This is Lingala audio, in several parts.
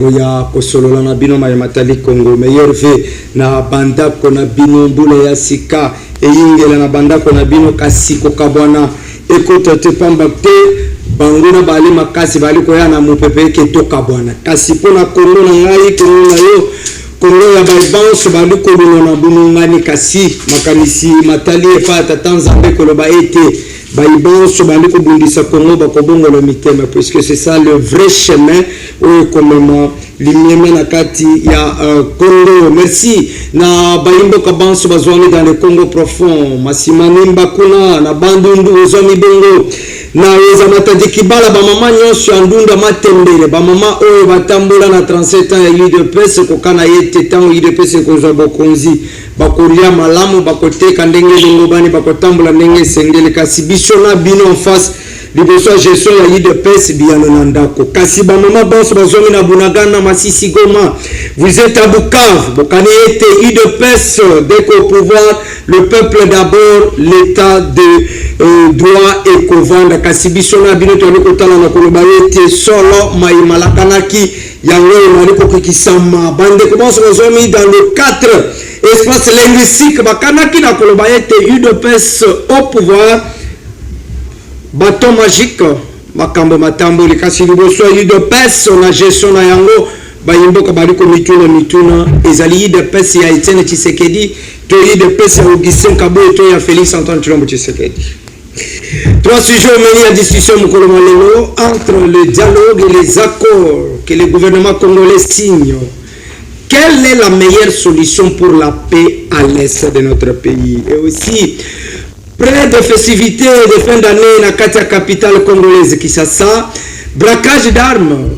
ya kosolola na bino matali Congo meilleur ve na bandako na bino mbula ya sika eyingela na bandako na bino kasiko kabwana ekota te pamba te banguna bali makasi bali koya na mupepe ke toka bwana kasi pona Congo na ngai Congo na yo Congo ya baibanso bali kolona na bunungani kasi makanisi matali efata Tanzanie koloba ete baibanso bali kobundisa Congo bakobongola mitema parce que c'est ça le vrai chemin au comme l'imième na kati ya Congo. Merci na baimbo kabanso bazwami dans le Congo profond masimani mbakuna na bandundu ozami bongo na weza matadi kibala ba mama nyonso andunda matembele ba mama oyo batambola na 37 ans ya UDPS kokana yete tango UDPS kozwa bokonzi bakolia malamu bakoteka ndenge lingobani bakotambola ndenge sengele kasi biso na bino en face liboso gestion ya UDPS biano nandako kasi ba mama banso bazongi na Bunagana Masisi Goma vous êtes à Bukavu bokani ete UDPS dès qu'au pouvoir le peuple d'abord l'état de droit et kovanda kasi biso na bino to kotala na koloba ete solo mai malakanaki yango maliko kikisama bande commence bazongi dans le 4 espace linguistique bakanaki na koloba ete UDPS au pouvoir bâton magique makambo matambo likasi liboso UDPS na gestion na yango bayimboka baliko mituna ezali UDPS ya Etienne Tshisekedi to UDPS ya Augustin Kaboye to ya Félix Antoine Tshilombo Tshisekedi. Trois sujets menés à discussion entre le dialogue et les accords que le gouvernement congolais signe. Quelle est la meilleure solution pour la paix à l'est de notre pays? Et aussi près de festivités de fin d'année dans la capitale congolaise Kinshasa, braquage d'armes,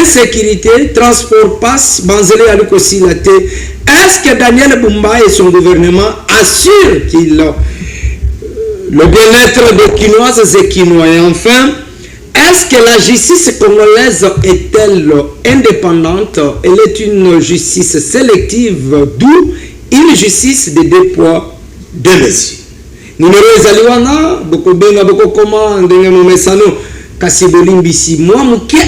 insécurité, transport passe, banzele à l'Ukosilate. Est-ce que Daniel Bumba et son gouvernement assurent qu'il le bien-être des Kinoises et Kinois? Et enfin, est-ce que la justice congolaise est-elle indépendante? Elle est une justice sélective, d'où une justice de deux poids, deux mesures. Numéro ezaliwana boko benga boko koma ndenge momesano kasi bolimbisi mwa muke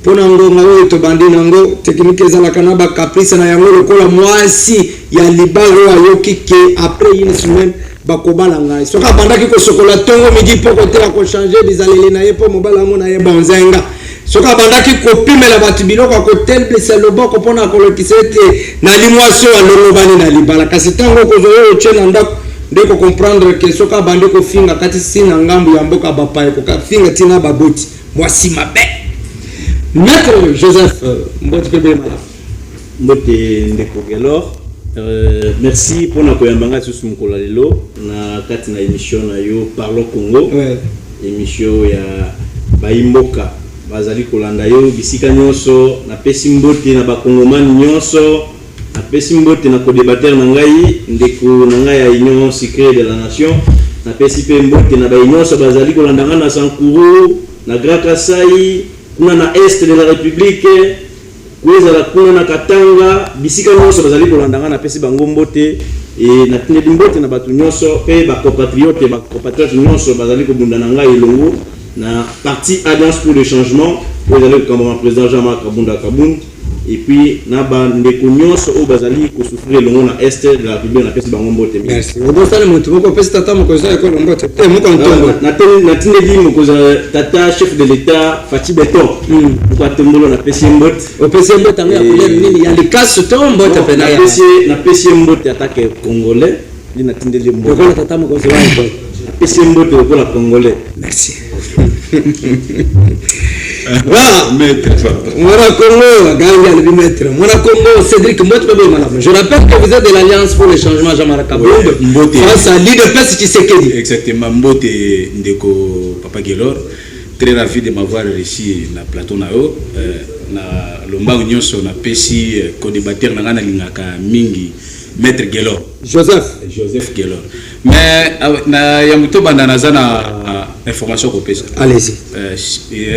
pona ngonga oyo to bandi nango technique ezala kana ba caprice na yango lokola mwasi ya libalo ayoki ke après une semaine bakobala ngai soka bandaki ko sokola tongo midi poko tela ko changer bizalele na yepo mobala mo na ye bonzenga soka bandaki ko pimela batu biloko ko temple se loboko pona ko lokisete na limwaso alolobani na libala kasi tango ko zoyo chena ndako ndeko comprendre que soka bande ko finga kati sina ngambu ya mboka bapaye ko finga tina baboti mwasi mabe. Maître Joseph Mboti Pebe Mala Mbote ndeko gelor merci pour na koyambanga susu mukola lelo na kati na émission na yo Parlons Congo émission ya baimboka bazali kolanda yo bisika nyonso na pesi mbote na bakongomani nyonso apesi mbote na co-débatteur na ngai ndeko na ngai ya union secret de la nation na pesi pe mbote na ba union so bazali kolandanga na Sankuru na Grand Kasai kuna na est de la République kuweza la kuna na Katanga bisika nyonso bazali kolandanga na pesi bango mbote e na tindi mbote na batu nyonso pe ba compatriotes nyonso bazali kobunda na ngai elongo na parti Alliance pour le changement bazali comme président Jean-Marc Kabunda et puis naba ndeko nyonso o bazali ko souffrir le monde est de la République na pesi bango mbote. Merci. Obo sale moto boko pesi tata mokoza ekolo mbote. Moko ntongo. Na tinde di mokoza tata chef de l'état Fati Beton. Kwa tembolo na pesi mbote. O pesi mbote anga couleur nini ya likaso to mbote pena ya. Na pesi mbote attaque congolais. Ni na tinde di mbote. Ko tata mokoza wa mbote. Pesi mbote ko la congolais. Merci. Voilà, maître. Mwana Congo, Ganga le maître. Mwana Congo, Cédric Mboti Pebe Mala. Je rappelle que vous êtes de l'Alliance pour le changement Jean-Marc Kabunda. Face à l'UDPS Tshisekedi. Exactement, Mbote Ndeko Papa Gelor. Très ravi de m'avoir ici na plateau nao. Na lomba union sur na pesi co-débatteur na ngana lingaka mingi maître Gelor. Joseph Gelor. Mais na yamuto banda nazana information ko pesa. Allez-y.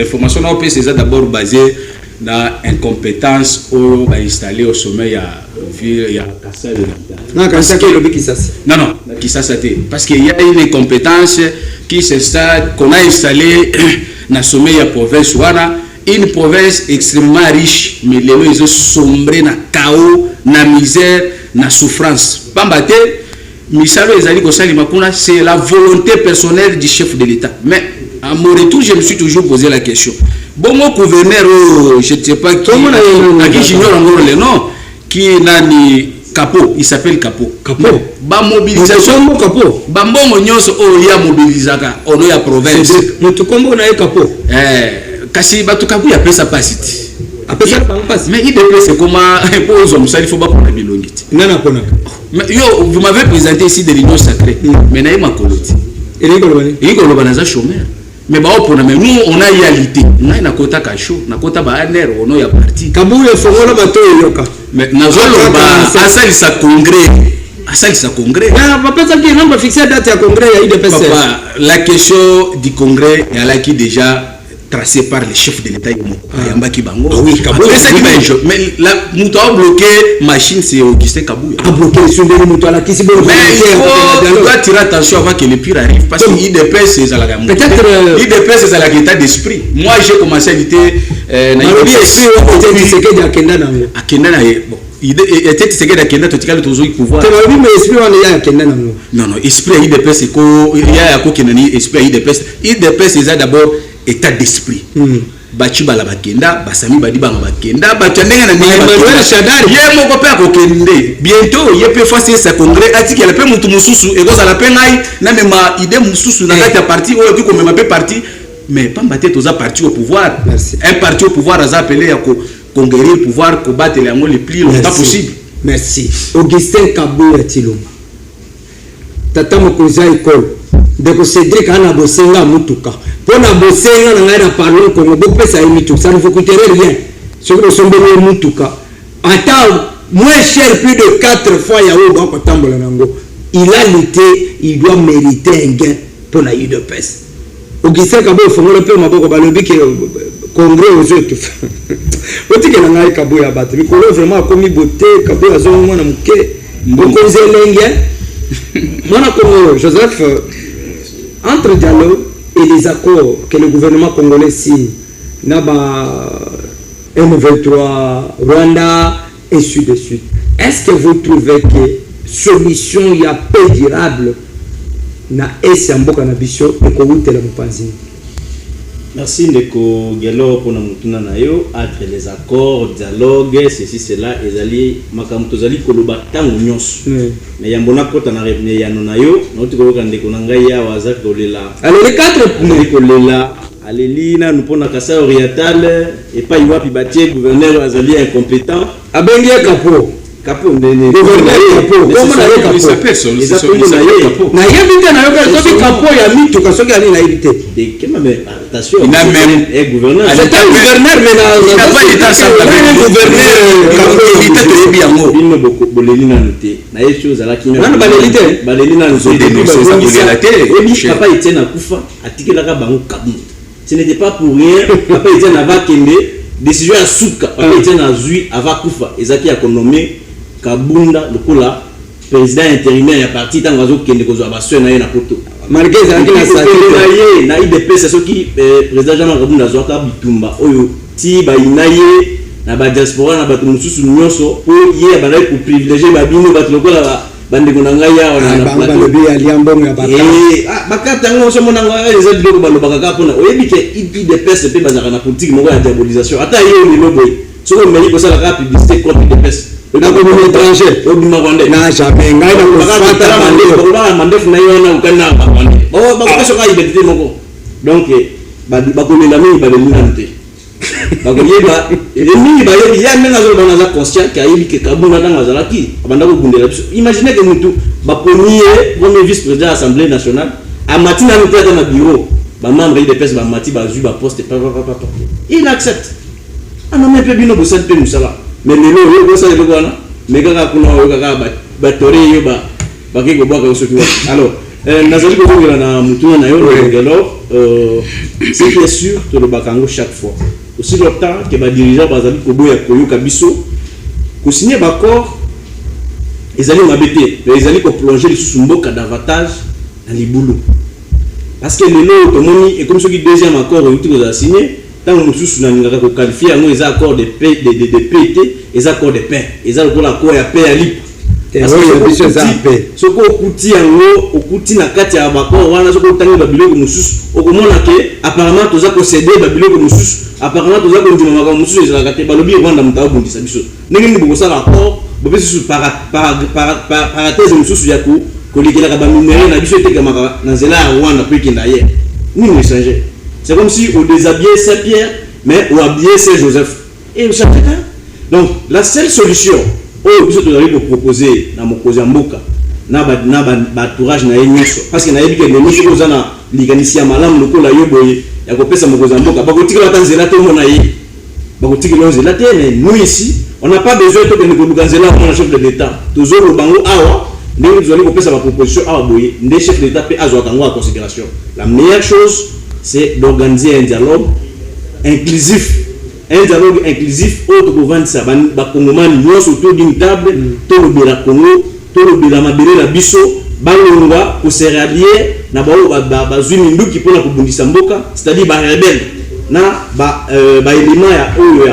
Information na pesa c'est d'abord basée na incompétence ou ba installé au sommet ya ville ya Kasai de na Kasai qui lobi Kisasa. Non, Kisasa té parce qu'il y a une incompétence qui s'installe qu'on a installé na sommet ya province wana une province extrêmement riche mais lelo ils ont sombré na chaos na misère na souffrance pambate misalo ezali ko salima kuna c'est la volonté personnelle du chef de l'État mais à mon retour je me suis toujours posé la question bon mon gouverneur je ne sais pas qui j'ignore encore le nom qui est nani Capo, il s'appelle Capo. Ba mobilisation Capo. Ba mbongo nyonso o ya mobilisaka ono ya province. Mutu kombo na Capo. Kasi batu Capo ya pesa pasiti. Apesa passe. Mais il déplace comment pour os hommes ça il faut pas prendre bilongiti. Nana pona. Mais yo vous m'avez présenté ici de l'union sacrée. Mais na ma koloti. Il ko loba na chômeur. Mais ba opona mais nous on a réalité. Na na kota kasho, na kota ba aner ono ya parti. Kabuye fongola bato yoka. Mais nazoloba asali sa congrès na papa qui n'a pas fixé date à congrès il y a eu des personnes. Papa, la question du congrès elle a qui déjà tracé par les chefs de l'État Yambaki Bango. Ah oui, Kabouya. Mais la mouto a bloqué machine c'est Augustin Kabouya. A bloqué sur les mouto à la qui c'est bon. Mais il faut tirer attention avant que le pire arrive parce que IDPS c'est à la gamme. Peut-être IDPS c'est à la état d'esprit. Moi j'ai commencé à lutter na esprit au côté du secret de Akenda na. Akenda na bon. Il était secret d'Akenda totikale tozo pouvoir. C'est lui mais esprit on est Akenda na. Non esprit IDPS c'est ko il y a ko kenani esprit IDPS c'est d'abord état d'esprit. Bachi bala bakenda basami badi banga bakenda batandenga na Emmanuel Shadari ye moko pe akokende bientôt ye pe face sa congrès atiki la pe mutu mususu egoza la pe ngai na mema idée mususu na kati ya parti oyo ki ko mema pe parti mais pamba te toza parti au pouvoir. Merci. Un parti au pouvoir a appelé à conquérir le pouvoir combattre les le plus longtemps possible. Merci. Augustin Kabouya Tiloma tata mokoza école de ko Cédric ana bosenga mutuka pona bosenga na ngara parlons Congo bopesa imitu ça ne vous coûterait rien ce que sont bonnes mutuka attends moins cher plus de 4 fois yawo ba ko tambola nango il a lutté il doit mériter un gain pour la UDPS Augustin Kabouya fongola pe maboko balobi ke congrès aux autres otike na ngai Kabouya battu mikolo vraiment comme beauté Kabouya zo mwana muke boko zelenge mwana Congo Joseph entre dialogue et les accords que le gouvernement congolais signe Naba M23 Rwanda et ainsi de suite est-ce que vous trouvez que solution ya paix durable na esi mboka na biso ekowutela mupanzi? Merci Ndeko Gelo pour na nayo entre les accords dialogue ceci cela ezali makamto zali koloba tango nyonso mais yambona kota na revenir ya nayo noti koloka Ndeko ngai ya wazak dolela alors les 4 kolela alelina nous pona kasa oriental et pas iwapi batie gouverneur azali incompétent abengi Capo ndene gouverneur Capo comment na Capo ça personne na yebite na yoka soki Capo ya mitu kasoki ali na yebite de kema mais attention il a même gouverneur c'est un gouverneur mais il n'a pas été ensemble gouverneur Capo il était to yebi yango bino boleli na noté na ye chose ala kina na baleli na noté ça bouger la télé papa Etienne akufa atikelaka bango kabu ce n'était pas pour rien papa Etienne avakende décision ya suka papa Etienne azui avakufa ezaki ya konomé Kabunda lokola président intérimaire ya parti tango azokende kozwa baswe na ye na poto malgré ça na IDPS soki président Jean Kabunda azwaka bitumba oyo ti ba inaye na ba diaspora na bato mususu nyonso po ye balai ko privilégier babino bato lokola bandeko na ngai ya na plateau bi aliambongo ya bakata bakata ngo so mona ngai les autres ko balobaka ka pona oyebi ke IDPS pe bazaka na politique moko ya diabolisation ata yo ni loboy soko meli ko sala ka publicité contre IDPS na ko mo étranger au Bimakonde na jamais ngai na ko fata mandef na yo na ukana Bimakonde ba ko so ka identité moko donc ba ko lela mi ba lelinante ba ko yeba ennemi ba yebi ya menga zo bana za conscient ka yebi ke Kabunda ndanga za laki abanda ko bundela biso imaginez que mutu ba premier vice président de l'Assemblée nationale a matina no tata na bureau ba membre de PES ba mati ba zu ba poste papa il accepte ana me pe bino bosal pe musala mais lelo yo ça le bwana mais kaka kuna yo kaka ba tore yo ba ke go bwa ka soki alors nazali ko ngela na mutu na yo alors c'est bien sûr que le bakango chaque fois aussi longtemps que ba dirigeant bazali ko boya koyoka biso ko signer ba accord ezali mabete ezali ko plonger les sous-mboka davantage na libulu parce que lelo to moni et comme ce qui deuxième accord uti ko signé tant que nous avons qualifié un accord de paix, de PT, et accord de paix, et accord de paix à l'IP. Parce que ce qu'on na kati ya bakor wana soko tangi babiloko mususu okomona ke apparemment toza ko céder babiloko mususu apparemment toza ko ndima maka mususu ezala kate balobi rwanda mutawo bundisa biso ndenge ndi boko sala accord bobesu parenthèse mususu ya ko likela ba minéraux na biso etekamaka na nzela ya Rwanda puis kinda hier ni nous changer c'est comme si on déshabillait Saint-Pierre mais on habillait Saint-Joseph et au chapitre. Donc la seule solution oh biso tozali ko proposer na mokozi mboka na entourage na yenyoso parce que na yebi ke nyoso ko zana likanisi ya malamu lokola yo boye ya kopesa mokozi mboka bakotikela tanzela to mona ye bakotikela nzela te mais nous ici on n'a pas besoin de que nous nzela pour le chef de l'état toujours bango awa ndenge tozali kopesa ba proposition awa boye ndé chef de l'état pe azwa kango en considération. La meilleure chose c'est d'organiser un dialogue inclusif. Un dialogue inclusif autre que vendre ça ba congomani nyonso autour d'une table to lobela Congo to lobela mabele la biso balongwa ko se rallier na ba zwi minduki pona kubundisa mboka c'est-à-dire ba rebelle na ba elima ya oyo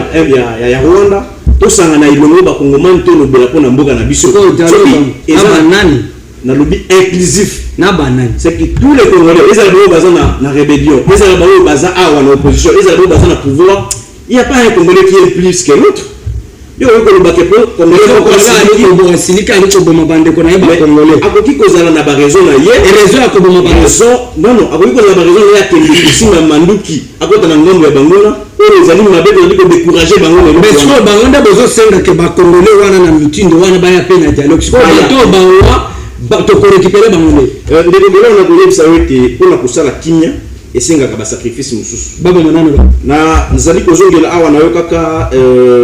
ya Rwanda to sanga na ilongo ba congomani to lobela pona mboka na biso ko dialogue aba nani na lobby inclusif na banani c'est que tous les Congolais ils ont besoin na rébellion ils ont besoin à en opposition ils ont besoin na pouvoir. Il n'y a pas un Congolais qui est plus que l'autre. Il y a un Congolais qui est plus que l'autre. Il y a un Congolais qui est plus que l'autre. Il y a un Congolais qui est plus que l'autre. Il y a un Congolais qui est plus que l'autre. Non, non. Il y a un Congolais qui est plus que l'autre. Il y a un Congolais qui est plus que l'autre. Les amis m'ont découragé. Mais si on a besoin de que les Congolais soient dans meeting, on a besoin de dialogue. Si on a besoin de récupérer les Congolais. On a besoin de la Kenya. Et c'est un sacrifice mususu baba manano na nzali kozongela awa na yo kaka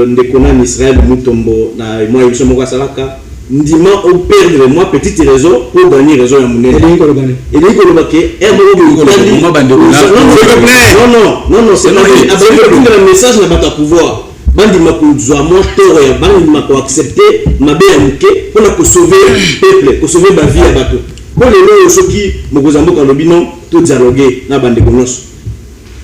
ndekona en Israël mutombo na moi biso moko salaka ndima au perdre moi petite raison pour gagner raison ya munene et donc le baké non c'est un message na bata pouvoir bandi makuzwa mo toro ya bandi mako accepter mabe ya muke pour ko sauver peuple ko sauver ba vie ya bato bon les soki mokozamboka lobino to dialoguer na bande konos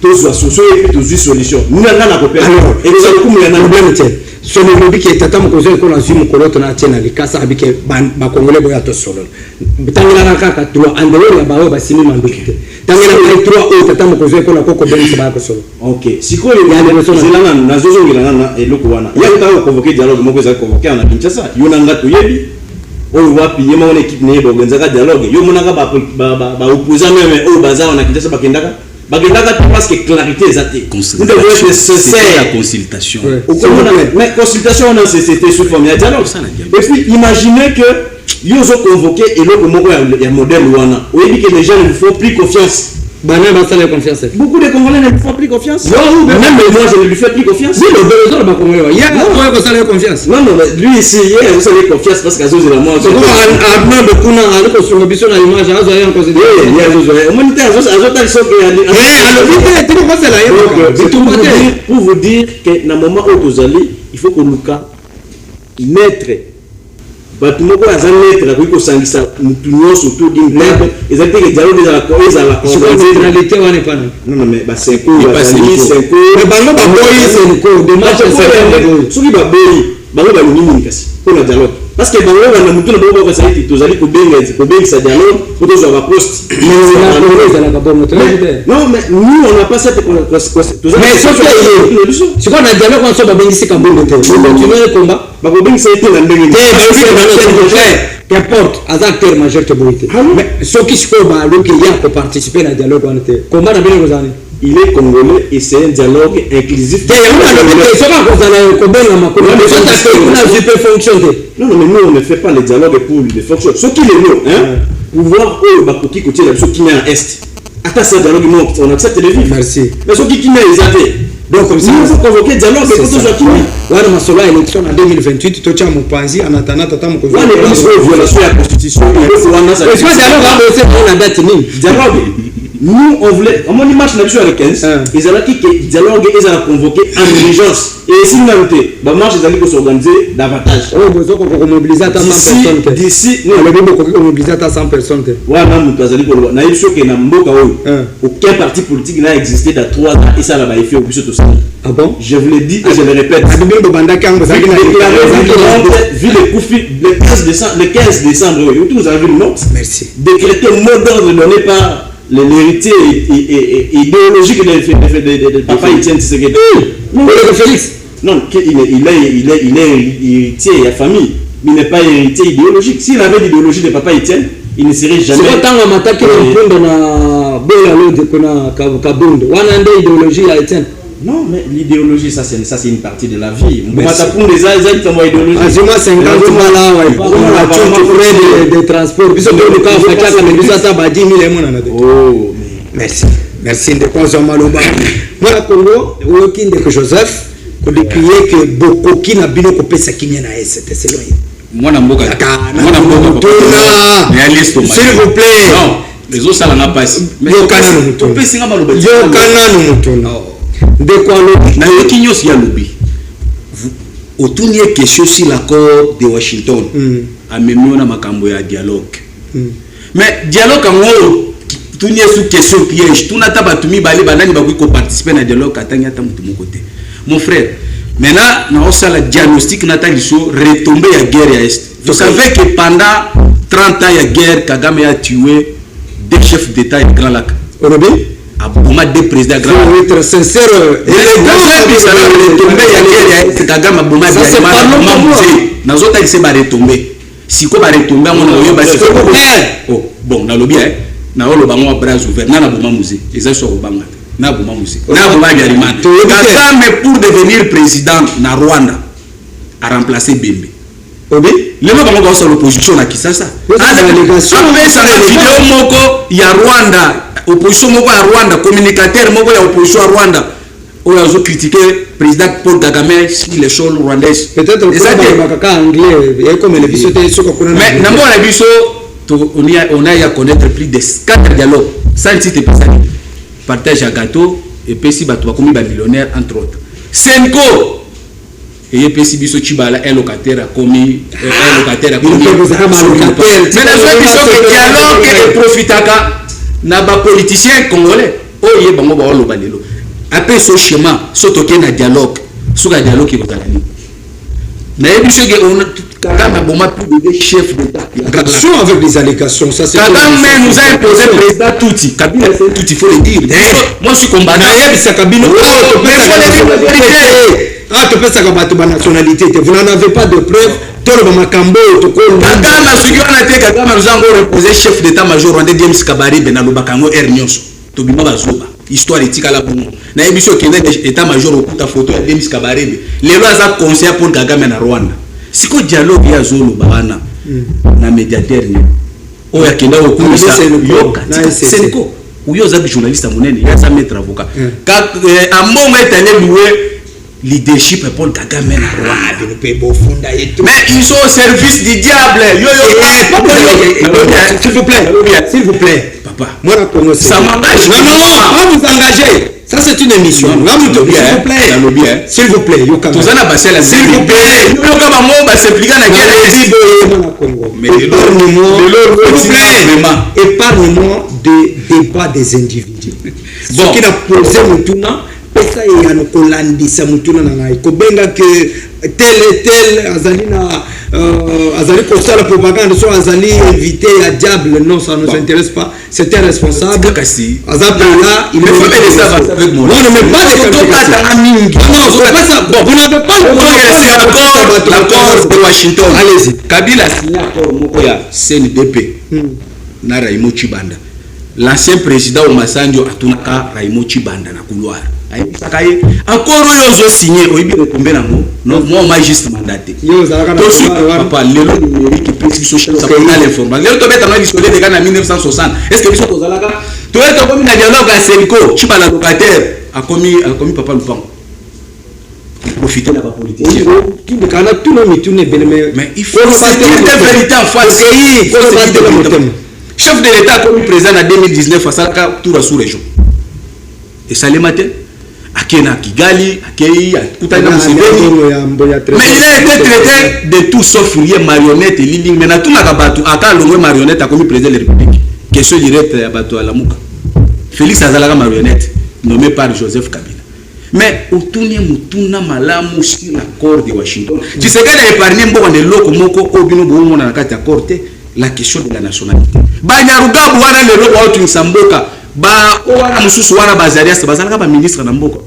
to zo solution et puis to zo solution nous na na kopera et les akumu ya na problème te so le lobi ke tata mokozo ko na zimu koloto na tena likasa abike ba congolais boya to solo bitangela na kaka to andelo ya bawo basimi mandukite tangela na 3 o tata mokozo ko na koko benzi ba ko solo. OK siko le ya le zelanga na zozo ngila na eloko wana ya ko convoquer dialogue moko za convoquer na Kinshasa yona ngatu yebi oyo wapi yema wana équipe ne bongenzaka dialogue yo monaka ba opposant même oyo bazao na Kinshasa bakendaka parce que clarité ezate nous devons être sincères la consultation mais consultation c'était sous forme de dialogue et puis imaginez que yo zo convoquer eloko moko ya modèle wana oyebi que les gens ne font plus confiance. Beaucoup de Congolais ne lui font plus confiance. Non, même moi je ne lui fais plus confiance. Oui, le besoin de Congolais. Il y a un confiance. Non, non, lui ici, il y a une confiance parce qu'à cause de la mort. C'est comme un de Kuna, un autre sur le bisson à l'image, un autre en considéré. Il y a un autre. Humanitaire, un autre qui sont pour vous dire que dans le moment où vous allez, il faut que nous naître. Batu moko azanete ko sangisa mutu nyonso autour d'une table ezali que dialogue za la centralité wana pana non mais ba 5 ans mais bango ba boyi c'est ko de match soki ba boyi bango ba nini kasi pour le dialogue parce que bango wana mutu na bango ko sali tozali ko benga sa dialogue pour tozo ba poste non mais nous on n'a pas cette mais c'est quoi na dialogue on so ba bengi sika bongo te continuer le combat ba ko bengi sa été na ndenge qu'importe az acteur majeur te boite mais ce qui se peut ba lo que y a pour participer à dialogue on te combat na bino kozani il est congolais et c'est un dialogue inclusif. Non, mais nous on ne fait pas les dialogues pour les fonctions. Ce qui est nous, pouvoir qui côté la qui est à est. Attends, ce dialogue on accepte les vivre. Merci. Mais ce qui est les donc comme ça, il faut convoquer dialogue et tout ça qui voilà ma sola élection en 2028 to tcha mopanzi en attendant tata mo ko voilà violation de la constitution. Il faut dialogue c'est pour la date ni dialogue nous on voulait on dit match national avec 15 ils allaient qui dialogue ils allaient convoquer en urgence et si nous avons été bah match ils allaient s'organiser davantage besoin qu'on mobilise à 100 personnes d'ici non le bon qu'on mobilise à 100 personnes ouais même nous allons pour na sûr que na mboka aucun parti politique n'a existé dans 3 ans et ça va faire au plus tout ça. Ah bon? Je vous l'ai dit et je le répète. Vu les coups le 15 décembre, vous avez vu le note. Merci. Décrété mot d'ordre donné par l'héritier idéologique de papa Etienne Tshisekedi. Non, Félix. Non, il est héritier et famille. Mais il n'est pas héritier idéologique. S'il avait l'idéologie de papa Etienne, il ne serait jamais. C'est pas tant à m'attaquer dans idéologie à Etienne. Non, mais l'idéologie, ça c'est une partie de la vie. Des 50 de transport. Oh, merci. Merci de quoi Maloba. Moi, Congo, Joseph, depuis que beaucoup qui n'a bien coupé sa kinya na c'était c'est loin. Moi, na mboka. S'il vous plaît. Non, les autres ça n'a pas. Mais yo de quoi na yokinyo si ya lobby autour de question sur l'accord de Washington amemio na makambo ya dialogue mais dialogue ngo tunie sous question piège tunata batumi bali banani ba ko participer na dialogue atanya ta mutu côté mon frère maintenant na osala diagnostic nataliso retomber ya guerre ya est vous savez que pendant 30 ans ya guerre Kagame a tué 2 chefs d'état et grand lac Abouma des présidents grands. Faut être sincère. Et les grands ça va retomber ya Kagame Abouma ça c'est pas non autres il s'est retomber. Si ko ba retomber on yo ba si oh bon na lobby na olo ba mo bras ouvert na Abouma musée ils sont au banga na Abouma musée na Abouma Biarimana Kagame pour devenir président na Rwanda a remplacé Bembe. Obi le moko ba ko l'opposition na Kisasa la délégation mais ça vidéo moko ya Rwanda opposition moko ya Rwanda communicateur moko ya opposition à Rwanda on a critiqué président Paul Kagame sur les choses rwandaises peut-être que anglais et comme les biso te soko kuna mais na mbona biso on a à connaître plus de 4 dialogues ça ne cite pas ça partage à gâteau et puis si bato comme ba millionnaire entre autres Senko et puis si biso chibala un locataire a commis mais na biso que dialogue et profitaka na ba politicien congolais oye bango ba lo balelo après ce schéma sotoke na dialogue suka dialogue ko talani na ebiso ke on Kagame boma plus de chefs d'état attention avec les allégations ça c'est Kagame nous a imposé président Tuti Kabila c'est Tuti faut le dire moi je suis combattant ça Kabila tu peux ça combattre la nationalité vous n'en avez pas de preuves tolo makambo to ko Kagame suki on a été Kagame nous a encore imposé chef d'état major rwandais James Kabarebe na lobakango Ernyoso to bima bazoba histoire etika la bongo na ebiso kende état major okuta photo ya James Kabarebe lelo aza conseiller pour Kagame na Rwanda siko dialogue ya zolo bana na médiateur ni o ya kenda okusa yoka senko uyo za journaliste munene ya za mettre avocat ka amongo etane loué leadership Paul Kagame na Rwanda ne peut pas fonder et tout mais ils sont au service du diable s'il vous plaît papa moi la Congo ça m'engage non vous engagez ça c'est une émission s'il vous plaît tozana basela s'il vous plaît yo kama mo ba s'impliquer na guerre mais épargne-moi des débats des individus bon qui n'a posé mutuna pesa ya no kolandisa mutuna na ngai ko benga que tel azali na azali kosala propagande so azali invité à diable non ça nous intéresse pas c'est un responsable azab là il faut mettre ça avec moi non mais pas de bon vous n'avez pas l'accord de Washington allez-y Kabila signé accord moko ya CNDP na Raymond Chibanda l'ancien président au Masanjo atunaka Raymond Chibanda na couloir ayebisaka ye accord oyo ozo signé oyibi retomber nango non moi ma juste mandaté papa lelo numérique pesi social ça pour l'information lelo to beta na discuter de kana 1960 est-ce que biso tozalaka to eto komi na dialogue à Senko Chibala locataire a commis papa Lupango profiter de la politique qui ne kana tout le monde tourner mais il faut dire la vérité en face chef de l'État comme président en 2019 à Salaka tout la sous-région. Et ça les matin à Kena Kigali, à Kei, à Koutana mais il a été traité de tout sauf rien marionnette et leading. Maintenant tout n'a pas battu à Kalongwe marionnette a comme président de la République. Question directe à battu à la Mouka. Félix Azalaga marionnette nommé par Joseph Kabila. Mais autour mutuna malamu sur l'accord de Washington. Tu sais qu'elle a épargné beaucoup de locaux moko obino bomo na kati accord la question de la nationalité. Ba nyaruga bwana le loko autu Samboka ba wana mususu wana bazarias bazalaka ba ministre na mboka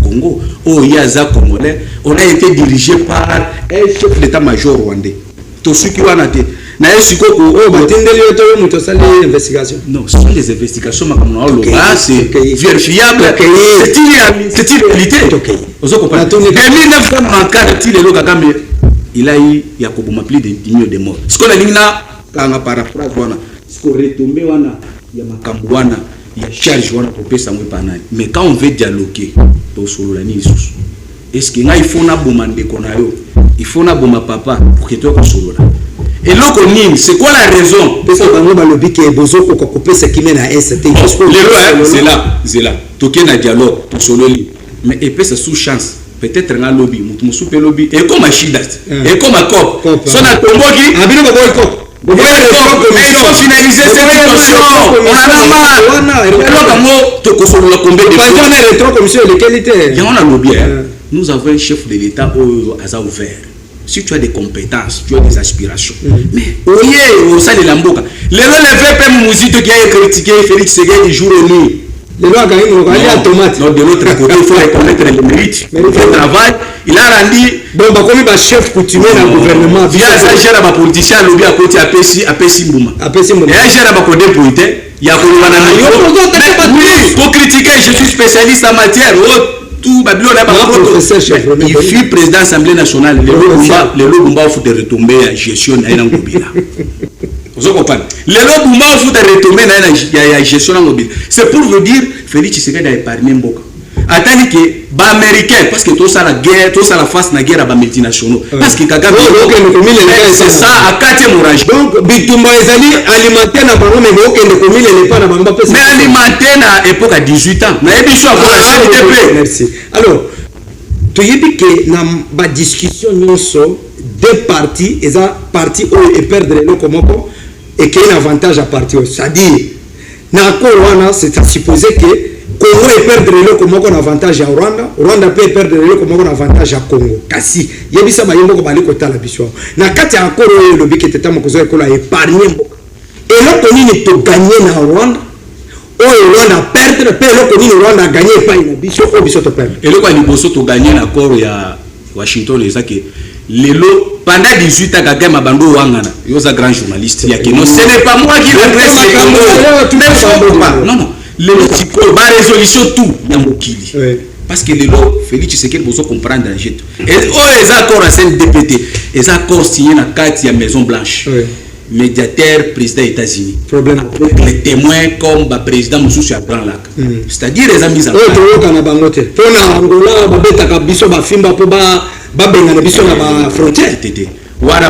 Congo yaza congolais on a été dirigé par un chef d'état-major rwandais. To suki wana te na esiko ko batendeli yoto muto sali investigation. Non, ce sont des investigations makamona lo c'est vérifiable c'est une réalité. Ozo comprendre. En 1994 il est Kagame il a eu Yakobo plus de 10 millions de morts. Ce qu'on a dit là kanga paraphrase wana ce qu'on retombe wana ya makambo wana ya charge wana pour pesa mwe panani. Mais quand on veut dialoguer to solo la ni isusu. Est-ce que nga il faut na bomande konayo il faut na boma papa pour que toi solo là. Et l'okonim, c'est quoi la raison? Parce que bango balobi ke bozo ko couper ce qui mène à ST. C'est là. Token na dialogue pour solo li. Mais et peut ça sous chance. Peut-être un lobby, mutu musupe lobby et comme Achidat et comme Cop. Son a tomboki. Abino ba boy Cop. Mais il faut finaliser cette situation. On a marre. Il y a un lobby. Nous avons un chef de l'État au hasard ouvert. Si tu as des compétences, tu as des aspirations. Mais au sein de l'Amboka, les VP Mouzito qui a critiqué Félix Tshisekedi du jour au nuit. Les lois gagnent en tomate. Non, de l'autre côté, il faut reconnaître le mérite. Il travaille. Il a rendu. Bon, bah, comme il chef coutumier dans le gouvernement. Il y a un gère à politicien, lobby à côté à Pessi Mbouma. Il y a un gère à côté politique. Il y a un pour critiquer, je suis spécialiste en matière. Tout Babylone il fut président de l'Assemblée nationale. Le Lobumba faut de retomber à gestion na ina ngobila. Vous comprenez? Le Lobumba faut de retomber à gestion na ngobila. C'est pour vous dire Félix Tshisekedi a épargné Mboka. Attendez que ba américain parce que tout ça la guerre, tout ça la face na guerre à multinationaux. Parce que Kagame c'est ça à 4e orange. Donc bitumba ezali alimentaire na bango mais okende komile le pas na bango pesa. Mais alimentaire na époque à 18 ans. Na ebiso à CNDP. Merci. Alors tu yebi que na ba discussion nyonso deux parties eza parti o et perdre le komoko et qu'il y a un avantage à partir. C'est-à-dire na Rwanda c'est à supposer que Congo est perdre le Congo un avantage à Rwanda, Rwanda peut perdre le Congo un avantage à Congo. Kasi yebisa bayimbo ko bali ko tala biso. Na kati encore le biki teta mokozo ekola épargner mboka. Et le konini to gagner na Rwanda. O Rwanda perdre pe le konini Rwanda gagner pas na biso o biso to perdre. Et le ko liboso to gagner na accord ya Washington les que lelo pendant 18 ans Kagame abando wangana. Yoza grand journaliste. Ya que non ce n'est pas moi qui redresse les Congo. Non. Les résolution tout dans mon kili. Parce que les lois, Félix Tshisekedi besoin comprendre dans jet. Et les accords à CNDP, les accords signés dans la Maison Blanche. Médiateur, président des États-Unis. Problème. Avec les témoins comme le président Moussou sur Grand Lac. C'est-à-dire les amis à place. Voilà,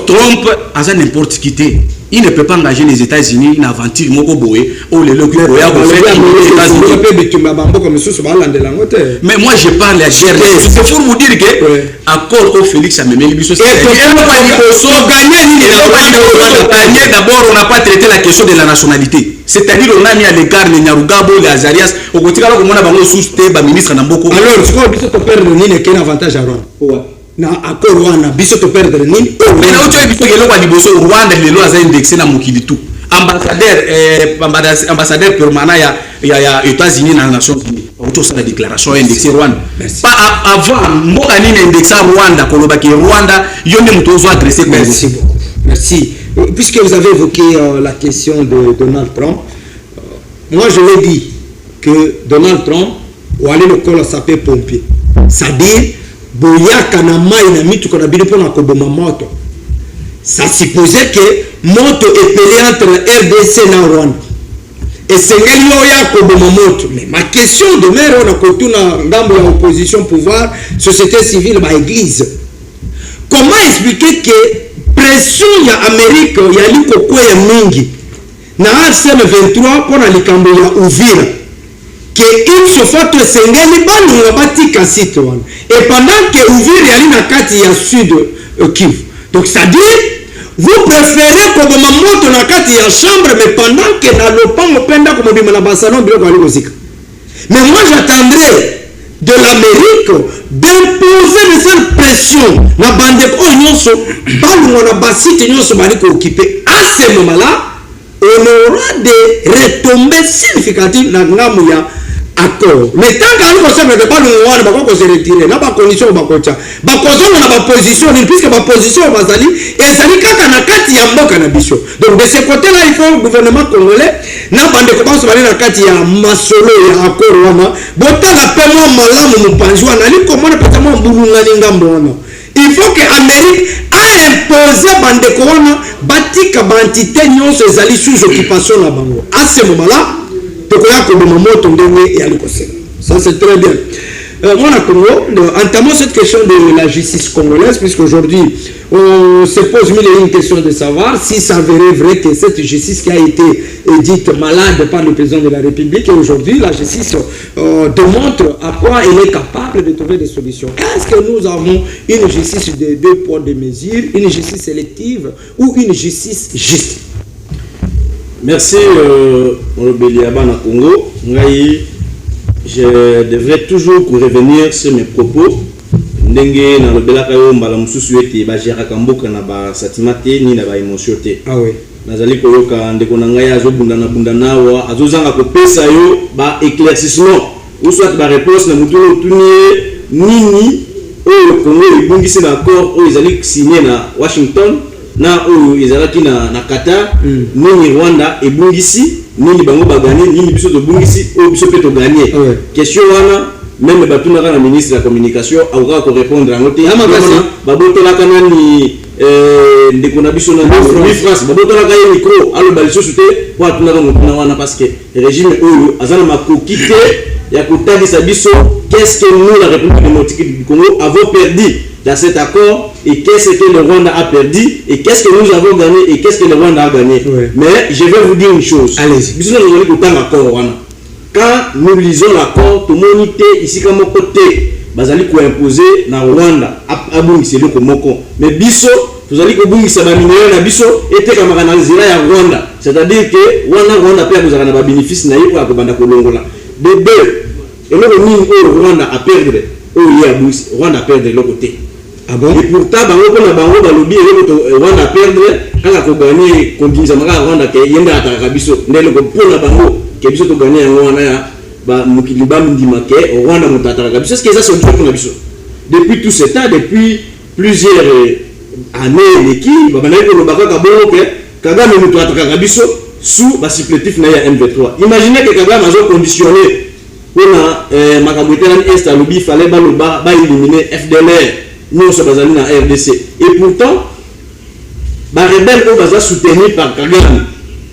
Trump a n'importe qui. Il ne peut pas engager les États-Unis une aventure ou les locaux. Mais moi je parle à GRD. C'est pour vous dire que accord au Félix a même d'abord on n'a pas traité la question de la nationalité. C'est-à-dire on a mis à l'écart les Nyarugabo, les Azarias, au côté de la sous ministre Namboko. Alors, ce qu'on peut perdre, c'est un avantage à Rwanda. Na accord Rwanda, biso to perdre nini? Mais là où tu as dit que le Rwanda, les lois ont indexé na mukili tout. Ambassadeur permanent il y a États-Unis dans les Nations Unies. Auto ça la déclaration indexé Rwanda. Pas avant, moi ni indexé Rwanda, koloba ki Rwanda, yone mutozo agressé Congo. Merci beaucoup. Merci. Puisque vous avez évoqué la question de Donald Trump, moi je l'ai dit que Donald Trump ou aller le col à saper pompier. C'est-à-dire boyaka na mai na mitu kona bino pona koboma moto. Ça supposait que moto épelé entre RDC na Rwanda. et sengeli oya koboma moto. Mais ma question demeure on a kotuna ngambo ya opposition pouvoir société civile ba église. Comment expliquer que pression ya Amérique ya liko kwa mingi na AFC/M23 pour na likambo ya Uvira que il se fait que sengeli balunga batika site wana et pendant que Uvira yali na kati ya sud Kivu. Donc ça dit vous préférez comme moto na kati ya chambre mais pendant que na lopango penda comme bima na basalon biloko ali kozika. Mais moi j'attendrais de l'Amérique d'imposer de cette pression na bande nyonso balunga na basite nyonso bali ko occuper. À ce moment-là on aura des retombées significatives na ngamu ya accord. Mais tant qu'on ne sait pas le voir, on va se retirer. N'a pas condition, on va continuer. On a pas position, puisque ma position va salir. Et ça dit quand on a quatre yambo cannabis. Donc de ce côté-là, il faut le gouvernement congolais. N'a pas de commence à aller dans quatre yambo solo et accord wana. Bon tant la paiement malam nous panjou. On a dit comment on peut tellement boulunga ningambo. Il faut que l'Amérique a imposé bande corona batika bantité nyonso ezali sous occupation na bango. À ce moment-là, ça c'est très bien. Moi, entamons cette question de la justice congolaise, puisqu'aujourd'hui, on se pose mille et une questions de savoir si ça s'avérait vrai que cette justice qui a été dite malade par le président de la République, et aujourd'hui, la justice démontre à quoi elle est capable de trouver des solutions. Est-ce que nous avons une justice de deux poids, deux mesures, une justice sélective ou une justice juste? Merci, Béliabana Congo. Je devrais toujours revenir sur mes propos. Ndenge na lobelaka yo mbala mususu ete ba gera kamboka na ba satimate ni na ba émotion te. Ah oui. Nazali koyoka ndeko na ngai azobunda na wa azozanga kopesa yo ba éclaircissement. Ou soit ba réponse na mutu tunie nini o Congo ibungisi na accord o ezali signé na Washington. Na oyo ezalaki na Qatar nini Rwanda ebungisi nini bango bagani nini biso to bungisi o biso pe to gagner question wana même batunaka na ministre de la communication aura ko répondre en côté babotola kana ni ndeko na biso na France babotola ka micro alo baliso sute pour atunaka mutuna wana parce que régime oyo azana makokite ya kutagisa biso qu'est-ce que nous la République démocratique du Congo avons perdu dans cet accord et qu'est-ce que le Rwanda a perdu et qu'est-ce que nous avons gagné et qu'est-ce que le Rwanda a gagné. Mais je vais vous dire une chose. Allez-y. Quand nous lisons l'accord, tout le monde était ici comme côté. Bazali ko imposer na Rwanda abungisi le komoko. Mais biso vous allez ko bungisa ba minere na biso était comme na zira ya Rwanda. C'est-à-dire que Rwanda pe ko na ba bénéfice na yo ko banda ko longola. De deux. Et le mine au Rwanda a perdre. Rwanda a perdre le côté. Ah bon? Et pourtant, bango balobi Rwanda a perdre quand la gagner continue à Rwanda que yenda ataka biso ndelo ko pona bango ke biso to gagner Rwanda ya ba mukiliba ndima ke Rwanda mutataka biso. Est-ce que ça c'est un na biso? Depuis tout ce temps, depuis plusieurs années l'équipe babana ko lobaka ka bongo ke Kagame mutataka biso sous ba supplétif na ya M23. Imaginez que Kagame a conditionné on a Makabouetela Est à lobby, il fallait éliminer FDLR, nous sommes basés dans RDC. Et pourtant, les rebelles sont soutenus par Kagame.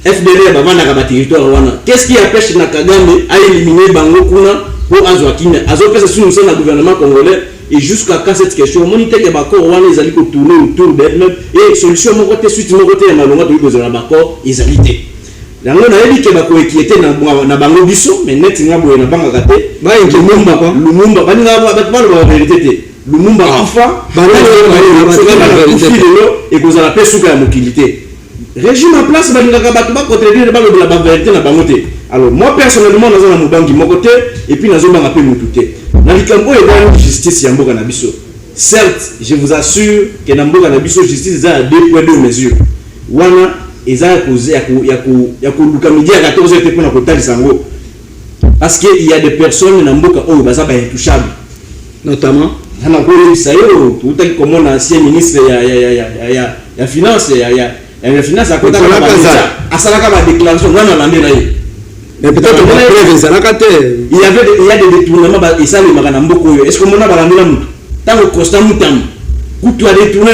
FDLR va dans le territoire. Qu'est-ce qui empêche Kagame à éliminer Bango Kuna pour Azwakine? Azwakine, c'est sous le gouvernement congolais. Et jusqu'à quand cette question, mon idée que Bako Rwanda, ils allaient tourner autour d'elle-même. Et solution, mon côté, suite, mon côté, Malonga, ils allaient Bako, ils allaient. Dans le monde, il y a des qui étaient dans Bango Bisso, mais net, il y a des banques à côté. Lumumba, la vérité. Lumumba, enfin, et que vous avez fait sous la mobilité. Régime en place, il y a des contredire la vérité dans Bangote. Alors, moi personnellement, je suis dans mon côté, et puis je suis dans mon côté. Dans le campo, il y a une justice qui est en Bisso. Certes, je vous assure que dans le Bisso, justice est à 2 points de mesure. Parce qu'il y a des personnes qui sont intouchables. Notamment comme l'ancien ministre de Finance, il y a déclaration. Mais peut-être il y a des détournements et ça les est-ce que mon tant que constant où tu as détourné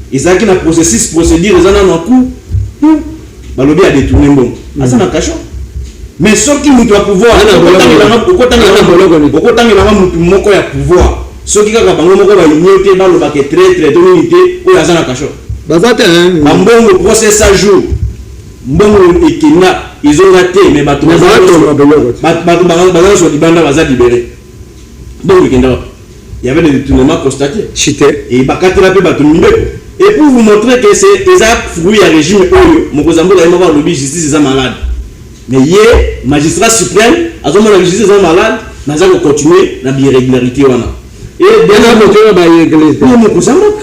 ils ont un processus procédure ils en ont un coup balobi a détourné bon asa na kasho mais soki mutu ya pouvoir okotangela mutu moko ya pouvoir soki kaka bango moko balinio te balobaka traître to nini te oyo aza na kasho bazate mbongo procès à jour mbongo ekina izonga te mais bato baza so libanda baza libéré mbongo ekenda il y avait des détournements constatés et bakatela pe bato mibeko et pour vous montrer que c'est exact fruit à régime oyo mokozambola yemo ba lobby justice est malade mais hier magistrat suprême azomona la justice est malade naza ko continuer na irrégularité wana et bien avant ba irrégularité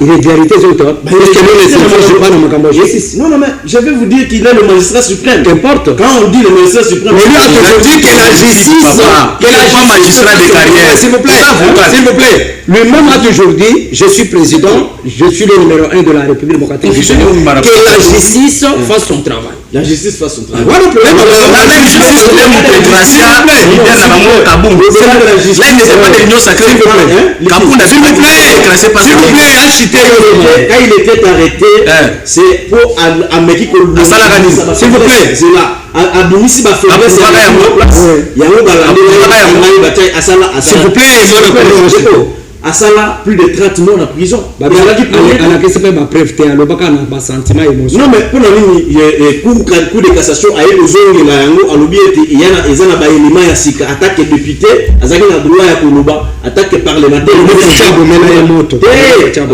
irrégularité c'est toi parce que le pas dans makambo justice non mais je vais vous dire qu'il est le magistrat suprême qu'importe quand on dit le magistrat suprême mais lui a toujours dit que la justice que la magistrat de carrière s'il vous plaît lui-même a toujours dit je suis président je suis le numéro 1 de la République démocratique que la justice fasse son travail. La justice fasse son travail. Voilà le problème. La justice là, il n'est pas de l'union sacrée. S'il vous plaît, quand il était arrêté, c'est pour Ameki Kolou. S'il vous plaît, c'est là. Abimisi ba faiblesse ya ngo s'il vous plaît, Asala plus de 30 mois en prison. On a qu'est-ce que ma preuve t'es alors pas un sentiment émotionnel. Non mais pour la ligne cour de cassation a eu besoin de la yango a lobby il y a ezana ba élément ya sika attaque député azaki na droit ya koloba attaque parlementaire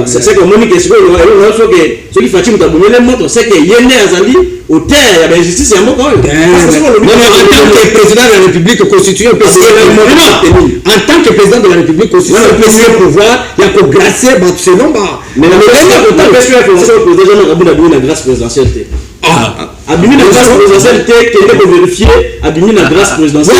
c'est que Monique est ce qui fait que le moto c'est que yene azali au terre ya justice ya moko en tant que président de la République constitué en tant que président de la République constitué pouvoir il y a que grâce selon mais la question est que déjà on a la grâce présidentielle abimi la grâce présidentielle qui est pour vérifier abimi la grâce présidentielle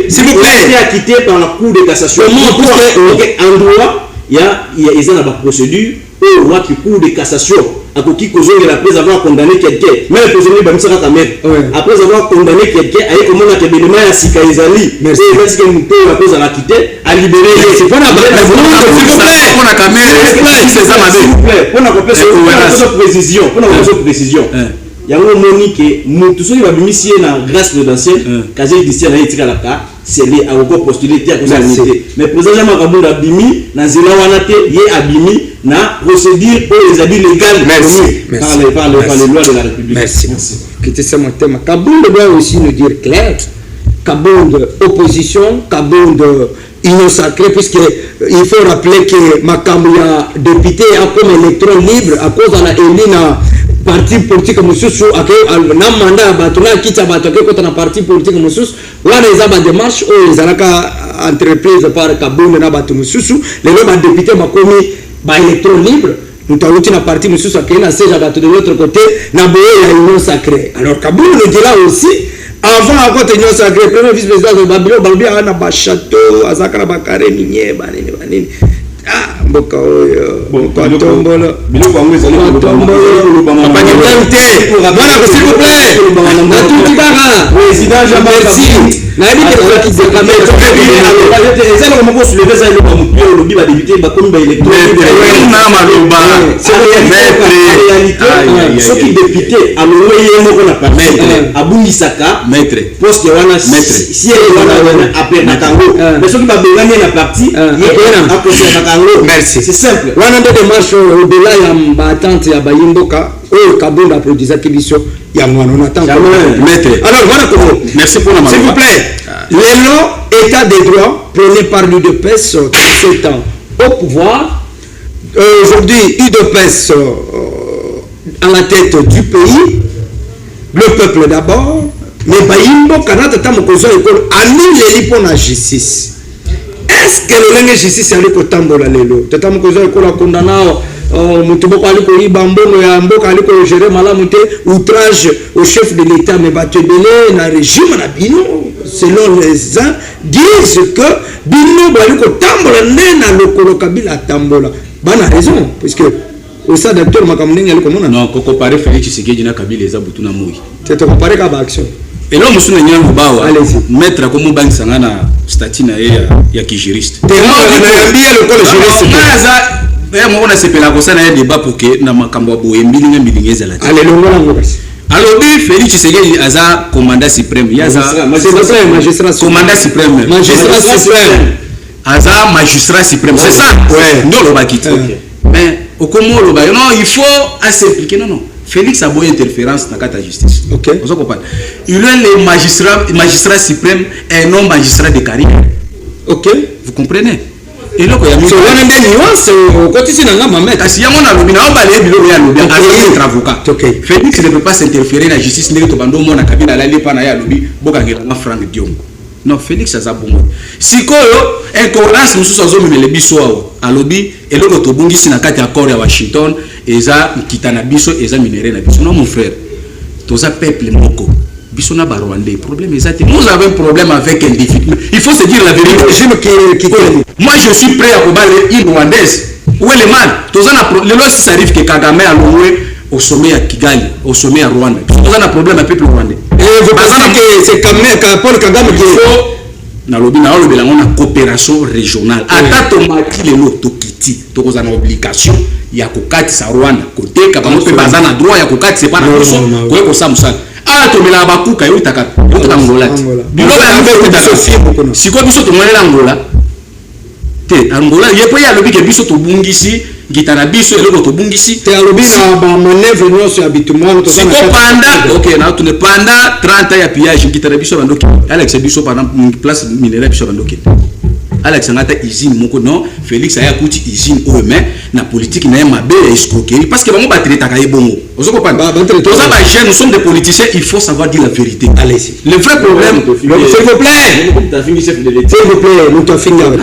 s'il vous plaît il a quitté par la cour de cassation en droit il y a une procédure au roi qui cour de cassation akoki kozongela après avoir condamné quelqu'un même prisonnier bamisaka ta mère après avoir condamné quelqu'un aye komona ke belema ya sika ezali mais est-ce que muto après avoir quitté a libéré c'est pas na s'il vous plaît on a caméra c'est ça ma s'il vous plaît on a compris précision yango monique mutu soki babimisi na grâce présidentielle casier judiciaire na etika la ka c'est les avocat postuler te akosa nité mais président Makabunda abimi na zela wana te ye abimi na procédure pour les abus légaux par les lois de la République. Merci. Quitter ce thème. Kabunda doit aussi nous dire clair. Kabunda opposition, Kabunda union sacrée, puisque il faut rappeler que Makamouya député a comme électron libre à cause de la élina parti politique mususu na mandat batuna kita batoke kota na parti politique mususu wana ezaba démarche o ezalaka entreprise par Kabunda na batu mususu lelo ba député makomi ba électron libre mutauti na parti mususu akena seja batu de l'autre côté na boye ya union sacrée. Alors Kabunda le dira aussi avant à côté union sacrée premier vice-président de Babylone balbia na ba château azakara ba carré minier banini mboka oyo tombola biloko yango ezali tombola papa Kibante voilà s'il vous plaît na tout bara président Jean-Baptiste na dit que qui se caméra ezali comme ko soulever ça eloko mupio lobi ba député ba komi ba électeur na maloba réalité ce qui député alongo yemo na parti abungisaka maître poste wana si elle wana après na tango mais ce qui ba bengani na parti yena akosa merci c'est simple wana ndo démarche au-delà ya batante ya bayimboka oyo Kabunda produisa kibiso ya mwana on attend maître. Alors voilà comment merci pour la s'il vous plaît l'élan état des droits prôné par l'UDPS qui s'étend au pouvoir aujourd'hui UDPS à la tête du pays le peuple d'abord mais bayimboka na tata mokozo école annule lipo na justice. Est-ce que le lingue justice ali kotambola lelo tata mokozo ekola condamnao mutu boko ali ko ibambono ya mboka ali ko gérer malamu te outrage au chef de l'état mais batebele na régime na bino selon les uns disent que bino bali ko tambola nena lokolo Kabila tambola bana raison parce que au sein d'acteur makamnenga ali ko mona non ko comparer Félix Tshisekedi na Kabila eza butuna moi c'est to comparer ka ba action et là musuna nyango bawa maître comme bangisanga na statut na ya ki juriste naambia le juriste on a sepela ko sana débat pour que na makambo boye mbilinga ezala allez longola ngokasi alors Félix Tshisekedi aza commandant suprême commandant suprême aza magistrat suprême c'est ça non le bakiti mais au comment le non il faut s'impliquer non Félix a beau interférence dans la justice vous comprenez il est le magistrat suprême et non magistrat de carrière vous comprenez et donc il y a des nuances au quotidien dans ma mère si y a mon alobi na on va les bilo ya alobi être avocat Félix ne peut pas s'interférer dans la justice ndenge to bando mona kabila la lepa na ya alobi bokangela na Frank Diongo non Félix aza bongo sikoyo incohérence mususu azomemele biso awo alobi eloko tobungisi na kati ya accord ya Washington eza kitana biso eza minéré na biso non mon frère toza peuple moko biso na Rwandais problème exact nous avons un problème avec un difficulté il faut se dire la vérité moi je suis prêt à combattre une Rwandaise où est le mal toza na le loi si ça arrive que Kagame a loué au sommet à Kigali au sommet à Rwanda toza na problème à peuple rwandais et vous pensez que c'est Paul Kagame qui na lobi na lobi la na coopération régionale ata tomati lelo tokiti tokoza na obligation ya kokati sa Rwanda côté kabano pe bazana droit ya kokati c'est pas na biso ko ko samusala ala tomela bakuka yo itaka Angola bilo ba siko biso tomela Angola te Angola yepo ya lobi ke biso tobungisi gitana biso eloko tobungisi te alobi na ba manœuvre nyonso ya bitumwa to siko panda OK na tune panda 30 ya pillage gitana biso bandoki Alex biso pendant place minéraire biso bandoki Alex ngata usine moko non Félix aya kuti usine mais na politique na mabe ya escroquerie parce que bango ba traiter ka ebongo ozoko pas toza ba jeune nous sommes des politiciens il faut savoir dire la vérité allez-y le vrai problème s'il vous plaît t'as fini chef de l'État s'il vous plaît nous t'as fini avec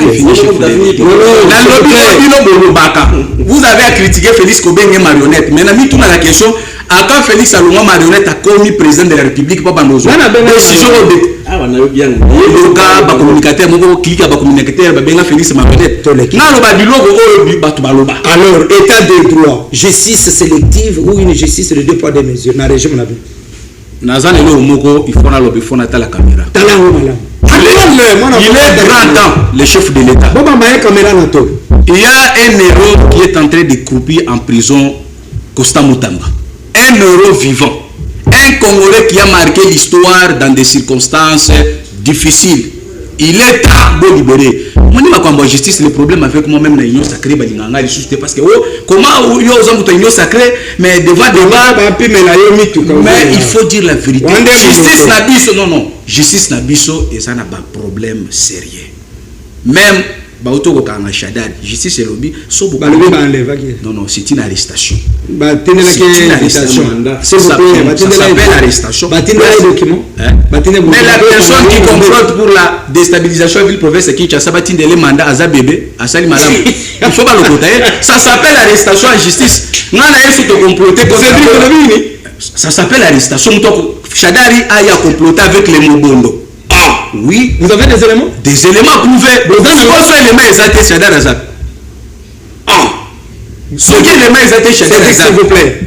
vous avez à critiquer Félix Kobenge marionnette mais na mi tourne la question quand Félix Alonga marionnette a commis président de la République pas bandozo décision ba communicateur moko clique ba communicateur ba benga Félix marionnette na lo ba biloko oyo batu baloba alors état de droit justice sélective ou une justice de deux poids deux mesures na régime na bi nazana le moko il faut na lobi faut na ta la caméra tala ngomala il est grand temps le chef de l'État baba maye caméra na to il y a un héros qui est en train de croupir en prison Costa Mutamba un héros vivant un Congolais qui a marqué l'histoire dans des circonstances difficiles il est temps de libérer moi ni ma combat justice le problème avec moi même la union sacrée balinganga juste parce que comment yo ozamuto union sacrée mais devant débat mais il faut dire la vérité justice na biso non justice na biso et ça n'a pas problème sérieux même Bauto ko kanga Shadad justice et lobby so beaucoup non c'est une arrestation c'est une arrestation ça s'appelle arrestation mais la personne qui complote pour la déstabilisation de ville province qui Kinshasa batine les mandats à bébé à Sali madame il faut pas le côté ça s'appelle arrestation en justice ngana yesu to comploter ça s'appelle arrestation Shadari a comploté avec les Mobondo. Oui, vous avez des éléments? Des éléments prouvés. Vous avez les éléments exacts Shadar Azad. Ce qui est les éléments exacts Shadar Azad. S'il vous plaît.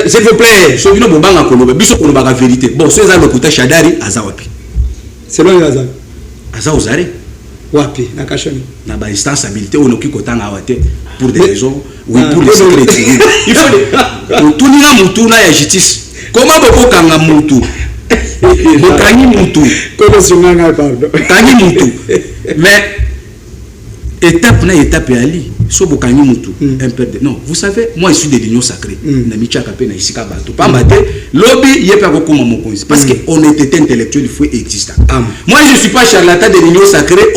S'il vous plaît. So bino bobanga koloba biso koloba la vérité. Bon, c'est ça le kuta Shadari Azawapi. C'est loin Azad. Azawuzare. Wapi na kashoni. Na ba instance habilité on oki kotanga awate pour des raisons oui pour les secrets. Il faut tout ni na mutu na ya justice. Comment boko kanga mutu? Bokangi mutu kangi mutu mais étape na étape ali so bokangi mutu un peu de non vous savez moi je suis de l'union sacrée na michaka pe na isika bato pambate lobby yepa ko koma mokonzi parce que honnêteté intellectuelle il faut exister moi je suis pas charlatan de l'union sacrée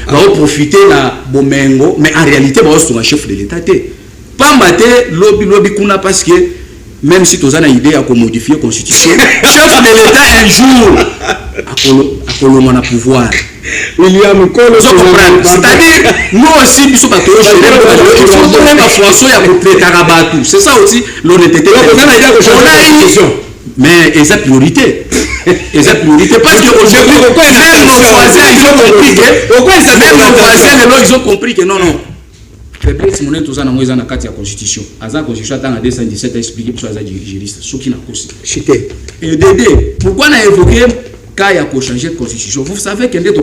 va profiter la bomengo mais en réalité va être un chef de l'état pambate lobby kuna parce que même si tu as une idée à modifier la constitution, chef de l'État un jour a pouvoir. William Kolo, c'est-à-dire nous aussi il faut donner la François à compléter Karabatu. C'est ça aussi l'honnêteté. Mais et sa priorité. Et sa priorité parce que aujourd'hui même nos voisins ils ont compris que non. Faiblesse monnaie tout ça na moïse na kati ya constitution aza constitution tanga 217 a expliqué pour ça juriste soki na kosi chité et Dédé pourquoi na évoqué cas ya ko changer de constitution vous savez que nous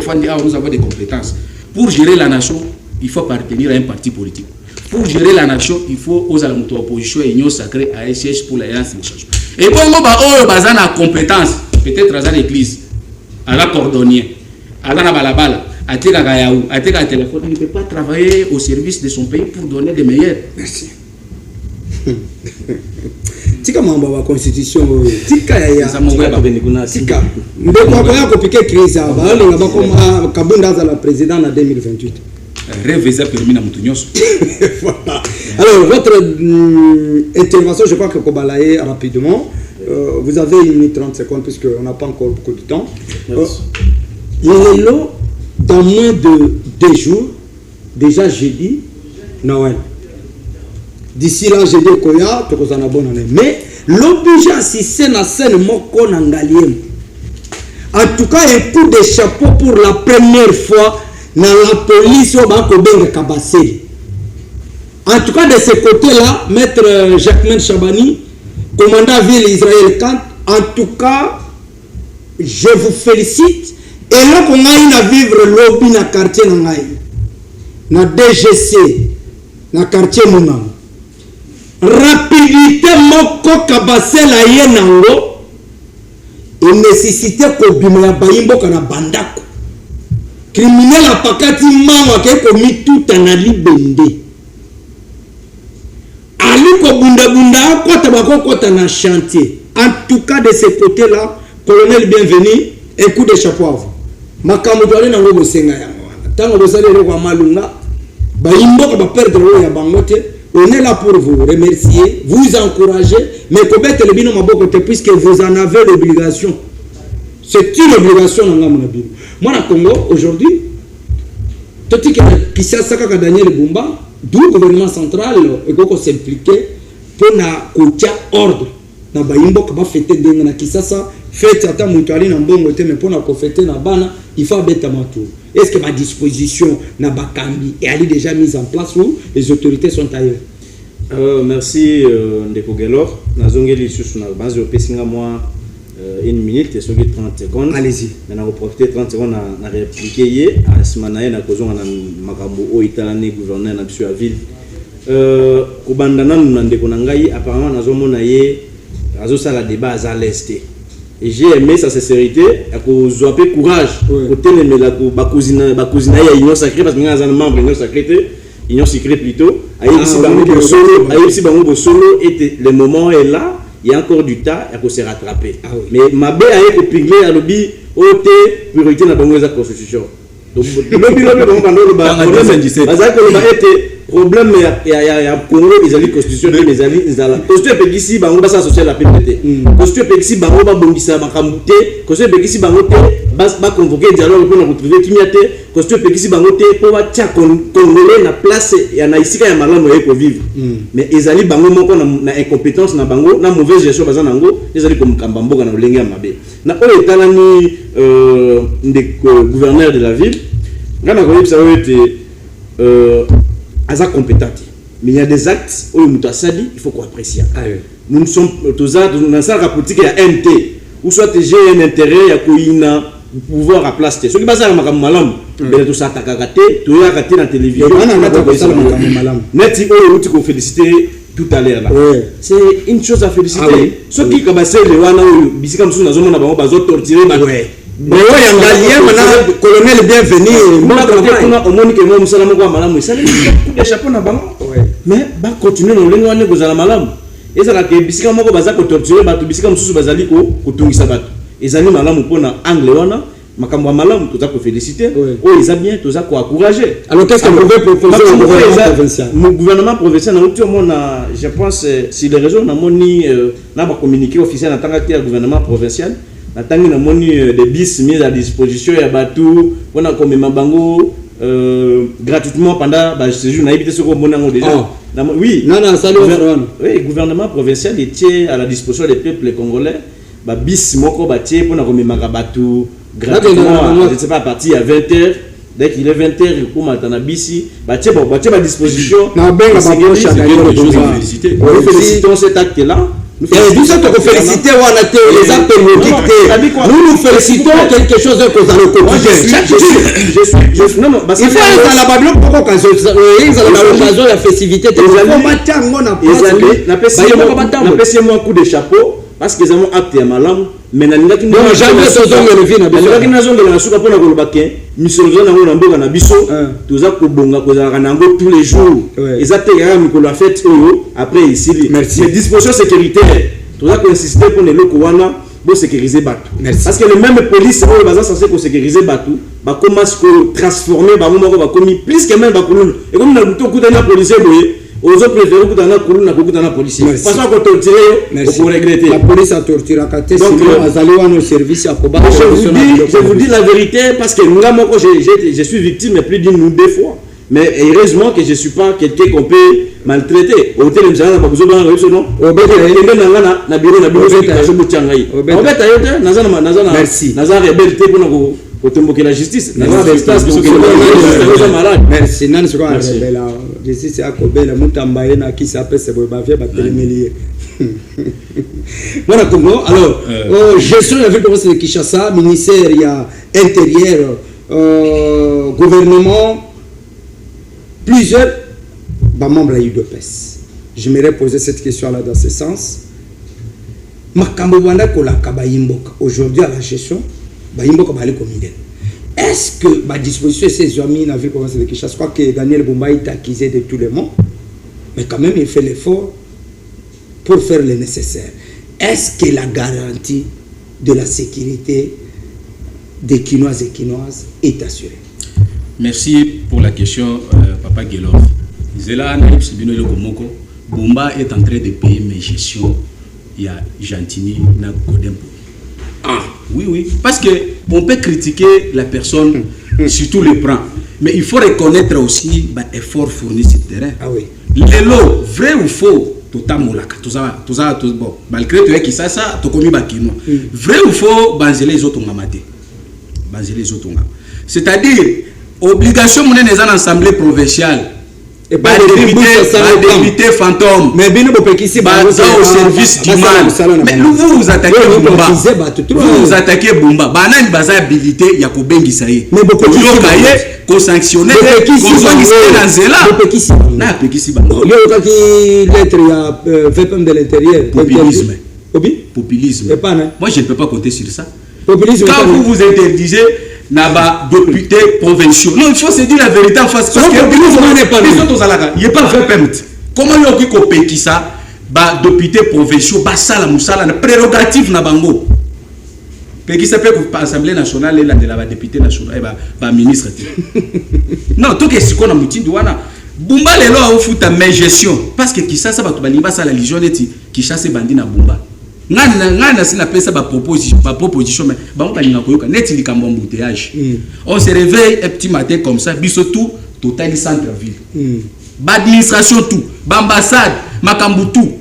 avons des compétences pour gérer la nation il faut appartenir à un parti politique pour gérer la nation, il faut aux alentours de l'opposition et union sacrée à SH pour l'alliance de changement. Et bon, on a une compétence, peut-être à l'église, à la cordonnier, à la balabala, à la téléphone. Il ne peut pas travailler au service de son pays pour donner des meilleurs. Merci. Tika mambo wa constitution tika ya tika ndeko akoya kopike crise aba linga bakoma kabunda za la président en 2028 rêve ça permis na mutu nyonso. Voilà. Alors votre intervention, je crois que Kobalaye rapidement vous avez 1 minute 30 secondes puisque on n'a pas encore beaucoup de temps. Lelo dans moins de 2 jours déjà jeudi Noël. D'ici là, je dis Koya, tu as une bonne année. Mais l'obligé si c'est la scène moko nangaliem. En tout cas, un coup de chapeau pour la première fois dans la police au Banco Benga Kabassé. En tout cas, de ce côté-là, maître Jacquemin Chabani, commandant ville Israël Kant, en tout cas, je vous félicite. Et là, on a vivre lobby dans le quartier dans le DGC, dans le quartier Mounam. Rapidité moko kabasela ye nango et nécessité ko bima ya bayimbo kana bandako criminel apakati mama ke ko mituta na libende ali ko bunda kota bako kota na chantier. En tout cas de ce côté là, colonel bienvenu, un coup de chapeau à vous. Makambo to ali nango bosenga yango wana tango bosalele kwa malunga bayimbo ka ba perdre ya bangote. On est là pour vous remercier, vous encourager, mais commettre le bino mabokote puisque vous en avez l'obligation. C'est une obligation dans mon avis. Moi, au Congo, aujourd'hui, tout ce qui s'est passé Daniel Bumba, d'où le gouvernement central est s'impliquer pour na ordre. Na bayimbo kaba fêter denga na kisasa fête ata mutuali na mbongo te mais pour na ko fêter na bana il faut bêta matou. Est-ce que ma disposition n'a pas cambi et elle est déjà mise en place où les autorités sont ailleurs? Merci Ndeko Gelor. Nazongeli sur na base au pesinga moi 1 minute et sur 30 secondes. Allez-y. Maintenant on profiter 30 secondes na répliquer yé à semana na kozonga na makambo o italane gouverneur na biso ya ville. Kobandana na Ndeko na ngai apparemment nazomona yé azo sala débat à l'est. Et j'ai aimé sa sincérité, à cause de courage, côté de la bakouzina ya union sacrée parce que nous avons membre union sacrée, union secrète plutôt. Aïe bango solo était le moment est là, il y a encore du temps à se rattraper. Mais ma bé a été pinglé à lobby OT priorité dans la constitution. Donc lobby problème il y a Congo ils allaient constitution mais ils allaient constitution pekisi bango basa social la PPT constitution pekisi bango ba bongisa makamute constitution pekisi bango te ba convoquer dialogue pour retrouver kimia te constitution pekisi bango te pour ba tia congolais na place ya na isika ya malamu ya ko vivre mais ils allaient bango moko na incompétence na bango na mauvaise gestion bazana nango ils allaient comme kambamboka na lolenge ya mabe na o etalani gouverneur de la ville ngana ko yebisa ote Aza compétent. Mais il y a des actes où il faut qu'on apprécie. Nous sommes tous dans la politique il y a MT ou soit j'ai un intérêt il y a qu'on pouvoir à place. Ce qui passe à la malam, mais tout ça t'as gâté, tu as gâté la télévision. Net il faut féliciter tout à l'heure là. C'est une chose à féliciter. Ce qui cabassé les wana ou bisika msuna zoma na bango bazo torturer ba. Mais oui, le colonel bienvenu. On monique moi musala moko malamu ça les chapeau na bango. Mais ba continuer no lengo ane kozala malamu. Ezala ke bisika moko baza ko torturer bato bisika mususu bazali ko tungisa bato. Ezali malamu pona angle wana makambo malamu toza ko féliciter. Oh ils bien toza ko encourager. Alors qu'est-ce que vous pouvez proposer au gouvernement provincial? Mon gouvernement provincial na je pense si les régions na moni na ba communiquer officiel en tant que gouvernement provincial. Natangi na moni des bis mis à disposition ya batou on a comme mabango gratuitement pendant séjour na évité ce qu'on mona déjà oui oui gouvernement provincial était à la disposition des peuples congolais ba bis moko batie pour na comme batou gratuitement je sais pas à partir à 20h dès qu'il est 20h pour matana bisi batie ba disposition na benga ba félicitons cet acte là Nous félicitons les actes périodiques. Nous félicitons quelque chose que vous allez quotidien. Non, non, il faut être dans la Babylone pour l'occasion de la festivité. Napesi-moi un coup de chapeau parce que ont acté à malam. Mais na lingaki non jamais tozongela vina biso lingaki nazongela na suka pona koloba ke misolo na ngo na mboka na biso toza kobonga kozala nango tous les jours ezate ya mikolo a fête oyo après ici les dispositions sécuritaires toza ko insister pour les loko wana bo sécuriser bato parce que le même police oyo baza censé ko sécuriser bato ba commence ko transformer ba moko ba komi plus que même ba kolulu et comme na buto kuta na policier boye aux autres préférés que dans la colonne, dans la police. Parce qu'on torture, on regretter. La police a torturé à côté. Donc, nos services à combattre. Je vous dis la vérité parce que moi, je suis victime plus d'une ou deux fois. Mais heureusement que je ne suis pas quelqu'un qu'on peut maltraiter. Au hôtel, je n'ai pas besoin de réussir, non? Au hôtel, je n'ai pas besoin de merci. La justice. Merci. La justice a kobela mutambaye na qui s'appelle Sebobavia Batelemelier. Voilà Congo. Alors, gestion de la ville de Kinshasa, ministère il y a intérieur, gouvernement, plusieurs membres de l'UDPS. Je m'aimerais poser cette question là dans ce sens. Makambo wanda kola kabayimboka aujourd'hui à la gestion. Est-ce que ma disposition ces amis n'a vu comment c'est de Kinshasa? Je crois que Daniel Bumba est accusé de tout le monde, mais quand même il fait l'effort pour faire le nécessaire. Est-ce que la garantie de la sécurité des Kinoises et Kinoises est assurée? Merci pour la question, Papa Guélor. Bumba est en train de payer mes gestions. Il y a Gentini, na Kodempo. Ah, oui, parce qu'on peut critiquer la personne sur tous les plans, mais il faut reconnaître aussi l'effort fourni sur le terrain. Ah oui. Les lots, vrai ou faux, bon, malgré tout, qui ça, tu commis bakino. Vrai ou faux, banzele les autres c'est-à-dire, obligation de les assemblées provinciales. Et pas député fantôme. Mais bien au service du mal. Mais vous attaquez Bumba. Vous attaquez Bumba. Banane baza habilité ya ko bengisa ye. Mais beaucoup de ko sanctionner ko soigner dans zela. Na pekisi bango. Yo qui lettre ya VPM de l'intérieur. Populisme. Moi je ne peux pas compter sur ça. Populisme. Quand vous interdisez Naba député provinciaux. Non, il faut se dire la vérité en face. Parce que il n'y a pas fait permis. Comment il y a qui qui ça? Bah député provinciaux, bah ça la moussala, prérogative na bango. Qui s'appelle l'Assemblée nationale et la de la députée nationale, bah ministre. Non, tout ce qu'on a moutin douana. Bumba les lois au foot à mes gestion. Parce que qui ça va tout balimba ça la légion neti qui chasse bandi na Bumba. Ngana sina pesa ba proposition mais ba on balinga koyoka neti likambo embouteillage. On se réveille un petit matin comme ça, biso tout total centre ville. Ba administration tout, ba ambassade, makambu tout,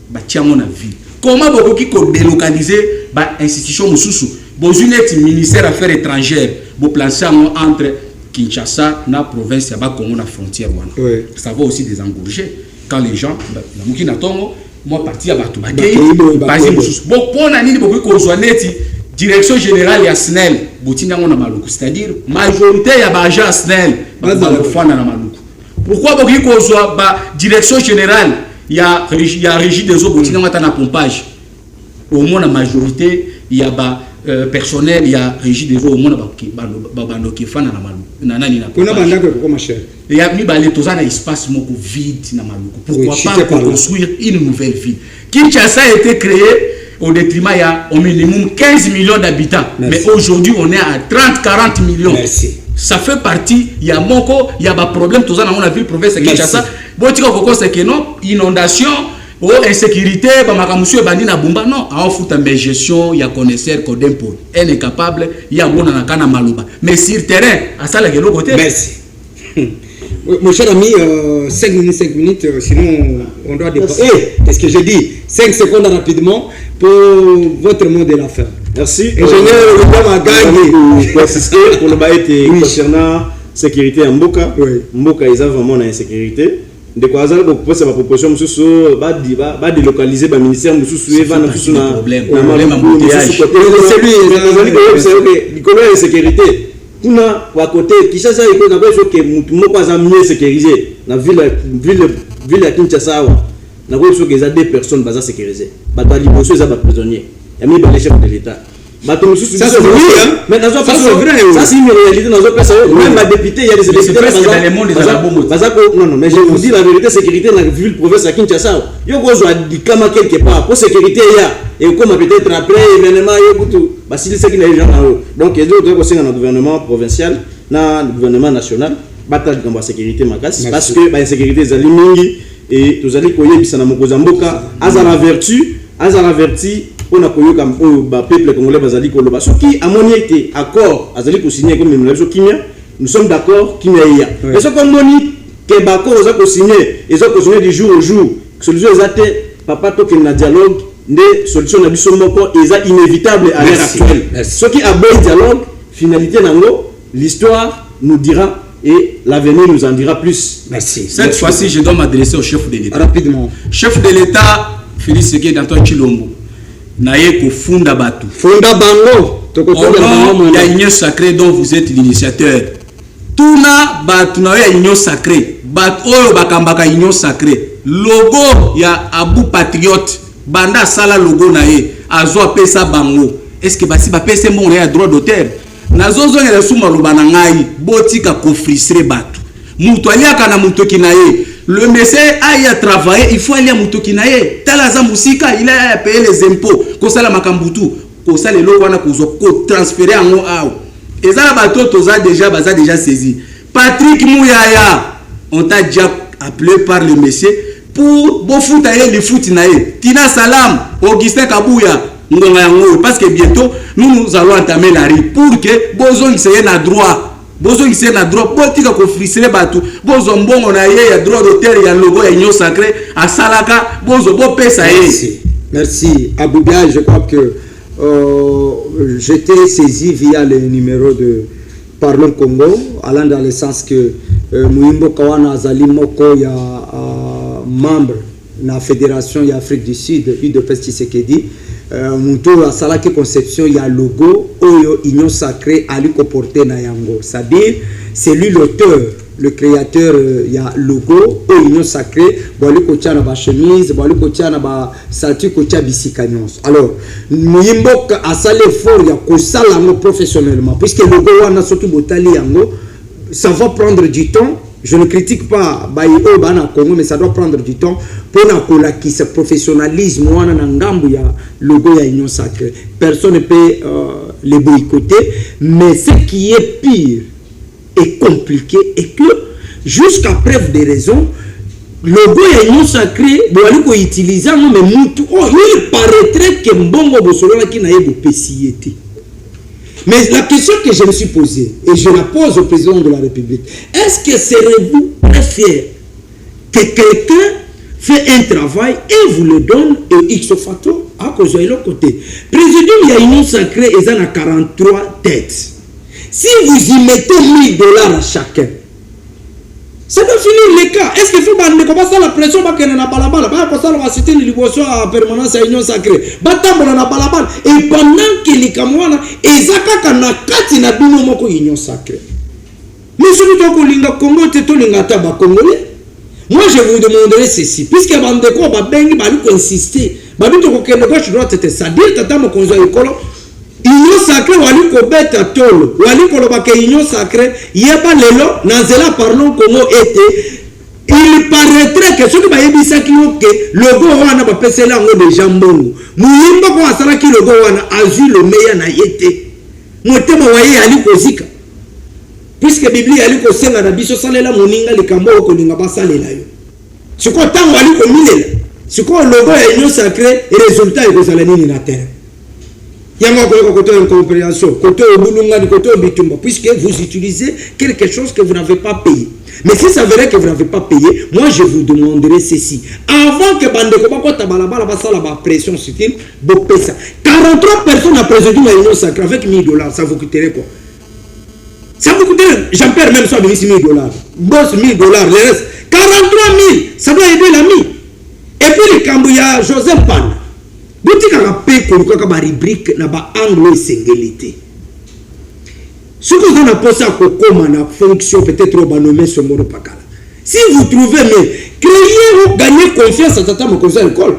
ba tiango na ville. Comment bokoki ko délocaliser ba institution mususu? Bozuneti ministère affaires étrangères, bo placer entre Kinshasa na province ya ba Congo na frontière wana. Ça va aussi désengorger quand les gens la mukina tongo moi parti à Batou Bakei, bon pour nani bokoki ko neti direction générale ya SNEL, botina ngona maluku, c'est-à-dire majorité ya ba agent SNEL ba fana na maluku. Pourquoi bokoki ko ba direction générale ya régie des eaux botina ngata na pompage? Au moins la majorité ya ba personnel ya régie des eaux au moins ba bando ki fana na maluku. Na nani na pompage. Kuna bandako ko ma chère. Il y a mis un espace vide dans Maluku. Pourquoi pas construire une nouvelle ville? Kinshasa a été créé au détriment, il y a au minimum 15 millions d'habitants. Mais aujourd'hui, on est à 30-40 millions. Merci. Ça fait partie, il y a Moko, il y a des problèmes, tout ça dans la ville province de Kinshasa. Bon, tu vois, c'est que non, inondation, insécurité, monsieur Bandi na Bumba, non, en fout en gestion, il y a connaisseur, Kodempo, elle est capable, il y a Mona Nakana Maluba. Mais sur le terrain, à ça, le côté. Merci. Mon cher ami, 5 minutes, sinon on doit dépasser. Qu'est-ce que j'ai dit? 5 secondes rapidement pour votre mot de la fin. Merci. Ingénieur, pour assister pour le bail concernant sécurité en Mboka. Mboka, ils ont vraiment une insécurité. de quoi azal ko posa ba proposition mususu ba délocaliser ba ministère mususu eva na mususu na problème embouteillage c'est lui la sécurité kuna wa côté Kinshasa iko na besoin que mutu moko aza mieux sécurisé na ville ya Kinshasa na ko que za 2 personnes baza sécurisé ba liboso za ba prisonnier ya mi ba le chef de l'état bato mususu ça c'est vrai mais dans ça c'est une réalité dans un même ma député il y a des députés dans le monde des abomos non mais je vous dis la vérité sécurité na ville province à Kinshasa yo ko zo dikama quelque part pour sécurité ya et comme peut-être après événement yo kutu basi c'est qui les gens là donc ils doivent aussi dans le gouvernement provincial na gouvernement national batal dans la sécurité makasi parce que ba sécurité zali mingi et tous allez koyebisa na mokoza mboka azala vertu on a connu comme le peuple congolais bazali koloba soki amoni été accord azali ko signer comme nous sommes d'accord kimia ya mais ce qu'on moni que bako oza ko signer ils ont signer du jour au jour solution ezate papa to que na dialogue ne solution na biso moko eza inévitable à l'heure actuelle ce qui a bon dialogue finalité nango l'histoire nous dira et l'avenir nous en dira plus. Merci. Cette fois-ci je dois m'adresser au chef de l'État rapidement. Chef de l'État Félix Tshisekedi Antoine Tshilombo naye kofunda batu funda bango il y a union sacrée dont vous êtes l'initiateur tuna batu na ya union sacrée batu oyo bakambaka union sacrée logo ya Abu Patriote banda sala logo naye azwa pesa bango est-ce que basi ba pesa mon ya droit d'auteur nazozo ngela suma lobana ngai botika ko frustrer batu mutu aliaka na mutu kinaye. Le monsieur a travaillé, il faut aller à Mutokinaye. Talaza Musika, il a payé les impôts. Kosala Makambutu, Kosala le Wana Kozo, transféré en Oao. Et ça, Toza déjà saisi. Patrick Mouyaya, on t'a déjà appelé par le monsieur pour Bofoutaye, le Foutinaye. Tina Salam, Augustin Kabouya, parce que bientôt, nous allons entamer la rue pour que Bozo Isseye na droit. Bozo Isseye na droit, politique ko frustrer batu. Bozo mbongo na ye ya droit d'auteur ya logo ya union sacrée à Salaka, Bozo bo pesa ye. Merci. Aboubia, je crois que j'étais saisi via le numéro de Parlons Congo, allant dans le sens que Mouimbo Kawana Azali Moko ya membre na la Fédération ya Afrique du Sud, UDPS Tshisekedi. Muto a salaki conception ya logo oyo union sacrée ali ko porter na yango, c'est-à-dire c'est lui l'auteur, le créateur ya logo oyo union sacrée boli ko tia na ba chemise boli ko tia na ba sati ko tia bisika nyonso. Alors Muyimbo a salé fort ya ko sala ngo professionnellement puisque logo wana surtout botali yango ça va prendre du temps. Je ne critique pas Baïo Bana Congo, mais ça doit prendre du temps pour que ce professionnalisme ou ya logo ya union sacrée. Personne ne peut les boycotter, mais ce qui est pire et compliqué est que jusqu'à preuve des raisons, logo ya union sacrée doit utiliser mais mutu oh il paraîtrait que mbongo bosolo qui na yebo pesiyete. Mais la question que je me suis posée, et je la pose au président de la République, est-ce que serez-vous très fier que quelqu'un fait un travail et vous le donne et ipso facto à cause de l'autre côté? Président, il y a une union sacrée et ça a 43 têtes. Si vous y mettez $1000 à chacun, ça doit finir les cas. Est-ce qu'il faut commencer la pression parce qu'il n'y a pas la balle? Parce qu'on va citer l'évolution à permanence à l'union sacrée. Et pendant que les Kamwana, et Zaka na kati na bino moko union sacrée. Mais celui qui a Congo, c'est tout le Ngataba congolais. Moi, je vous demanderai ceci. Puisque bande de quoi, Babengi, Balou insister. Balou to kokende gauche droite, c'est dire tata mo konzo ekolo. Union sacrée wali ko beta tolo wali ko lobaka union sacrée yeba lelo nanzela Parlons Congo était il paraîtrait que ceux qui bayebisa ki oke logo wana ba pesela ngo déjà mbongo muyimba ko asala ki logo wana azu le meya na yete motema waye ali kozika puisque Bible ali ko senga na biso salela moninga likambo ko linga basalela yo siko tango ali ko milela siko logo ya union sacrée résultat e ko sala nini na terre. Il y a un côté incompréhension, côté Obulunga, côté Obitumba, puisque vous utilisez quelque chose que vous n'avez pas payé. Mais si ça veut dire que vous n'avez pas payé, moi je vous demanderai ceci. Avant que Bandeko Tabalaba la pression sur il, 43 personnes à présider la union sacrée avec $1000, ça vous coûterait quoi? Ça vous coûterait, j'en perds même ça de $1000. Boss $1000, le reste, 43 000, ça doit aider l'ami. Et puis les Cambouya, Joseph Pan. Boutique à la paix, qu'on a une rubrique, na ba anglo et singélité. Ce que vous avez posé à Kokoma, na fonction peut-être au banomé ce mot pakala. Si vous trouvez, mais créez ou gagnez confiance à Tata Mokosa l'école.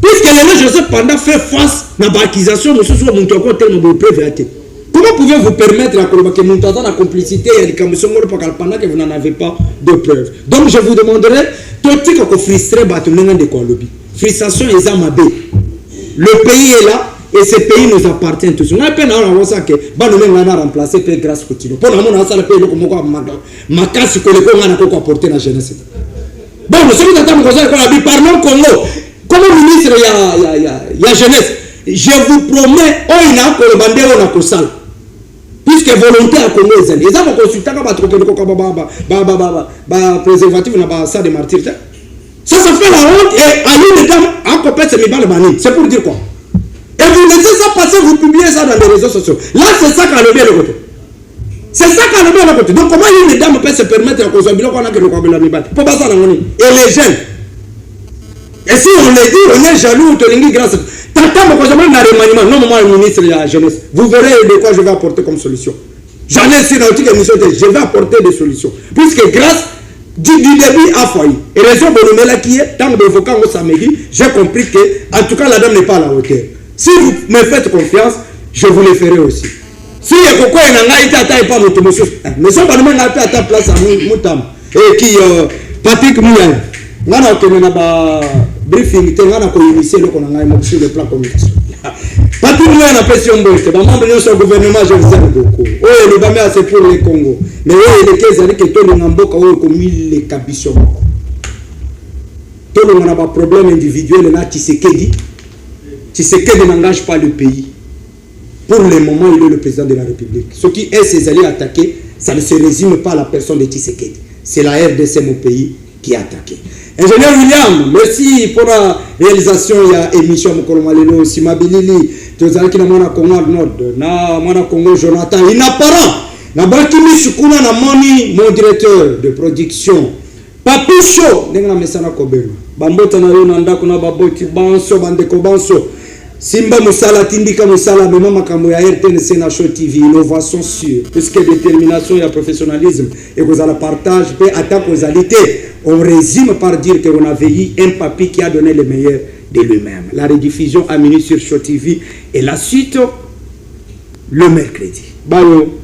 Puisque les Joseph Panda fait face à l'accusation, monsieur soit mon toit tellement de preuves. Comment pouvez-vous permettre à que mon toit la complicité et les Camusson pendant que vous n'en avez pas de preuves? Donc je vous demanderai, tout ce qui est frustré, de quoi lobby. Frustration et Zamabé. Le pays est là et ce pays nous appartient tous. On a peine à avoir ça que nous avons remplacé par grâce continue. Pour le moment, on a le pays comme ma casse que les Congolais ont apporté la jeunesse. Bon, nous sommes dans le parlons Congo. Comme ministre, il y a jeunesse. Je vous promets, on a que le bandé on a que ça. Puisque volonté à Congo est ils ont consulté le préservatif dans ça de martyrs. Ça fait la honte et à l'une des dames, à compéter c'est mes balles. C'est pour dire quoi? Et vous laissez ça passer, vous publiez ça dans les réseaux sociaux. Là, c'est ça qu'a levé le côté. C'est ça qu'a levé le côté. Donc, comment une dame peut se permettre à cause de qu'on a que le Kabila Mibal? Pour pas ça, et les jeunes. Et si on les dit, on est jaloux, on te l'ingit grâce. Tata, mon cousin, n'a remaniement. Non, moi, le ministre de la jeunesse. Vous verrez de quoi je vais apporter comme solution. J'en ai sur une émission, je vais apporter des solutions. Puisque grâce du début à foyer. Et raison de là qui est, tant de vos au samedi, j'ai compris que, en tout cas, la dame n'est pas à la hauteur. Si vous me faites confiance, je vous le ferai aussi. Si il y a quelqu'un qui n'a pas mon monsieur, mais si on va mettre à ta place à Moutam, et qui, Patrick Mouyan, on a un briefing, on a initié sur le plan communication. Patrick Mouyan a fait un bon, c'est un membre de son gouvernement, je vous aime beaucoup. Oui, le Bamé, c'est pour le Congo. Mais oui, les 15 années que tout le monde a comme les cabitions. Tout le monde a un problème individuel, là, Tshisekedi n'engage pas le pays. Pour le moment, il est le président de la République. Ce qui est ses alliés attaqués, ça ne se résume pas à la personne de Tshisekedi. C'est la RDC, mon pays, qui a attaqué. Ingénieur William, merci pour la réalisation. Il y a émission Mokolomalelo, Simabilili, Tozalaki na mwana Congo Nord, na mwana Congo Jonathan, inapparent. Na Bakimi Shukuna na Moni, mon directeur de production. Papucho, n'enga mesana kobelo. Bambota na yo nanda kuna baboti banso bandeko banso. Simba Moussala, Tindika Moussala, mais maman Kamouya, RTNC National TV, innovation sûre, puisque détermination et professionnalisme, et vous allez partage, et attaque aux alité. On résume par dire qu'on a veillé un papy qui a donné le meilleur de lui-même. La rediffusion à minuit sur Show TV et la suite le mercredi. Bayo.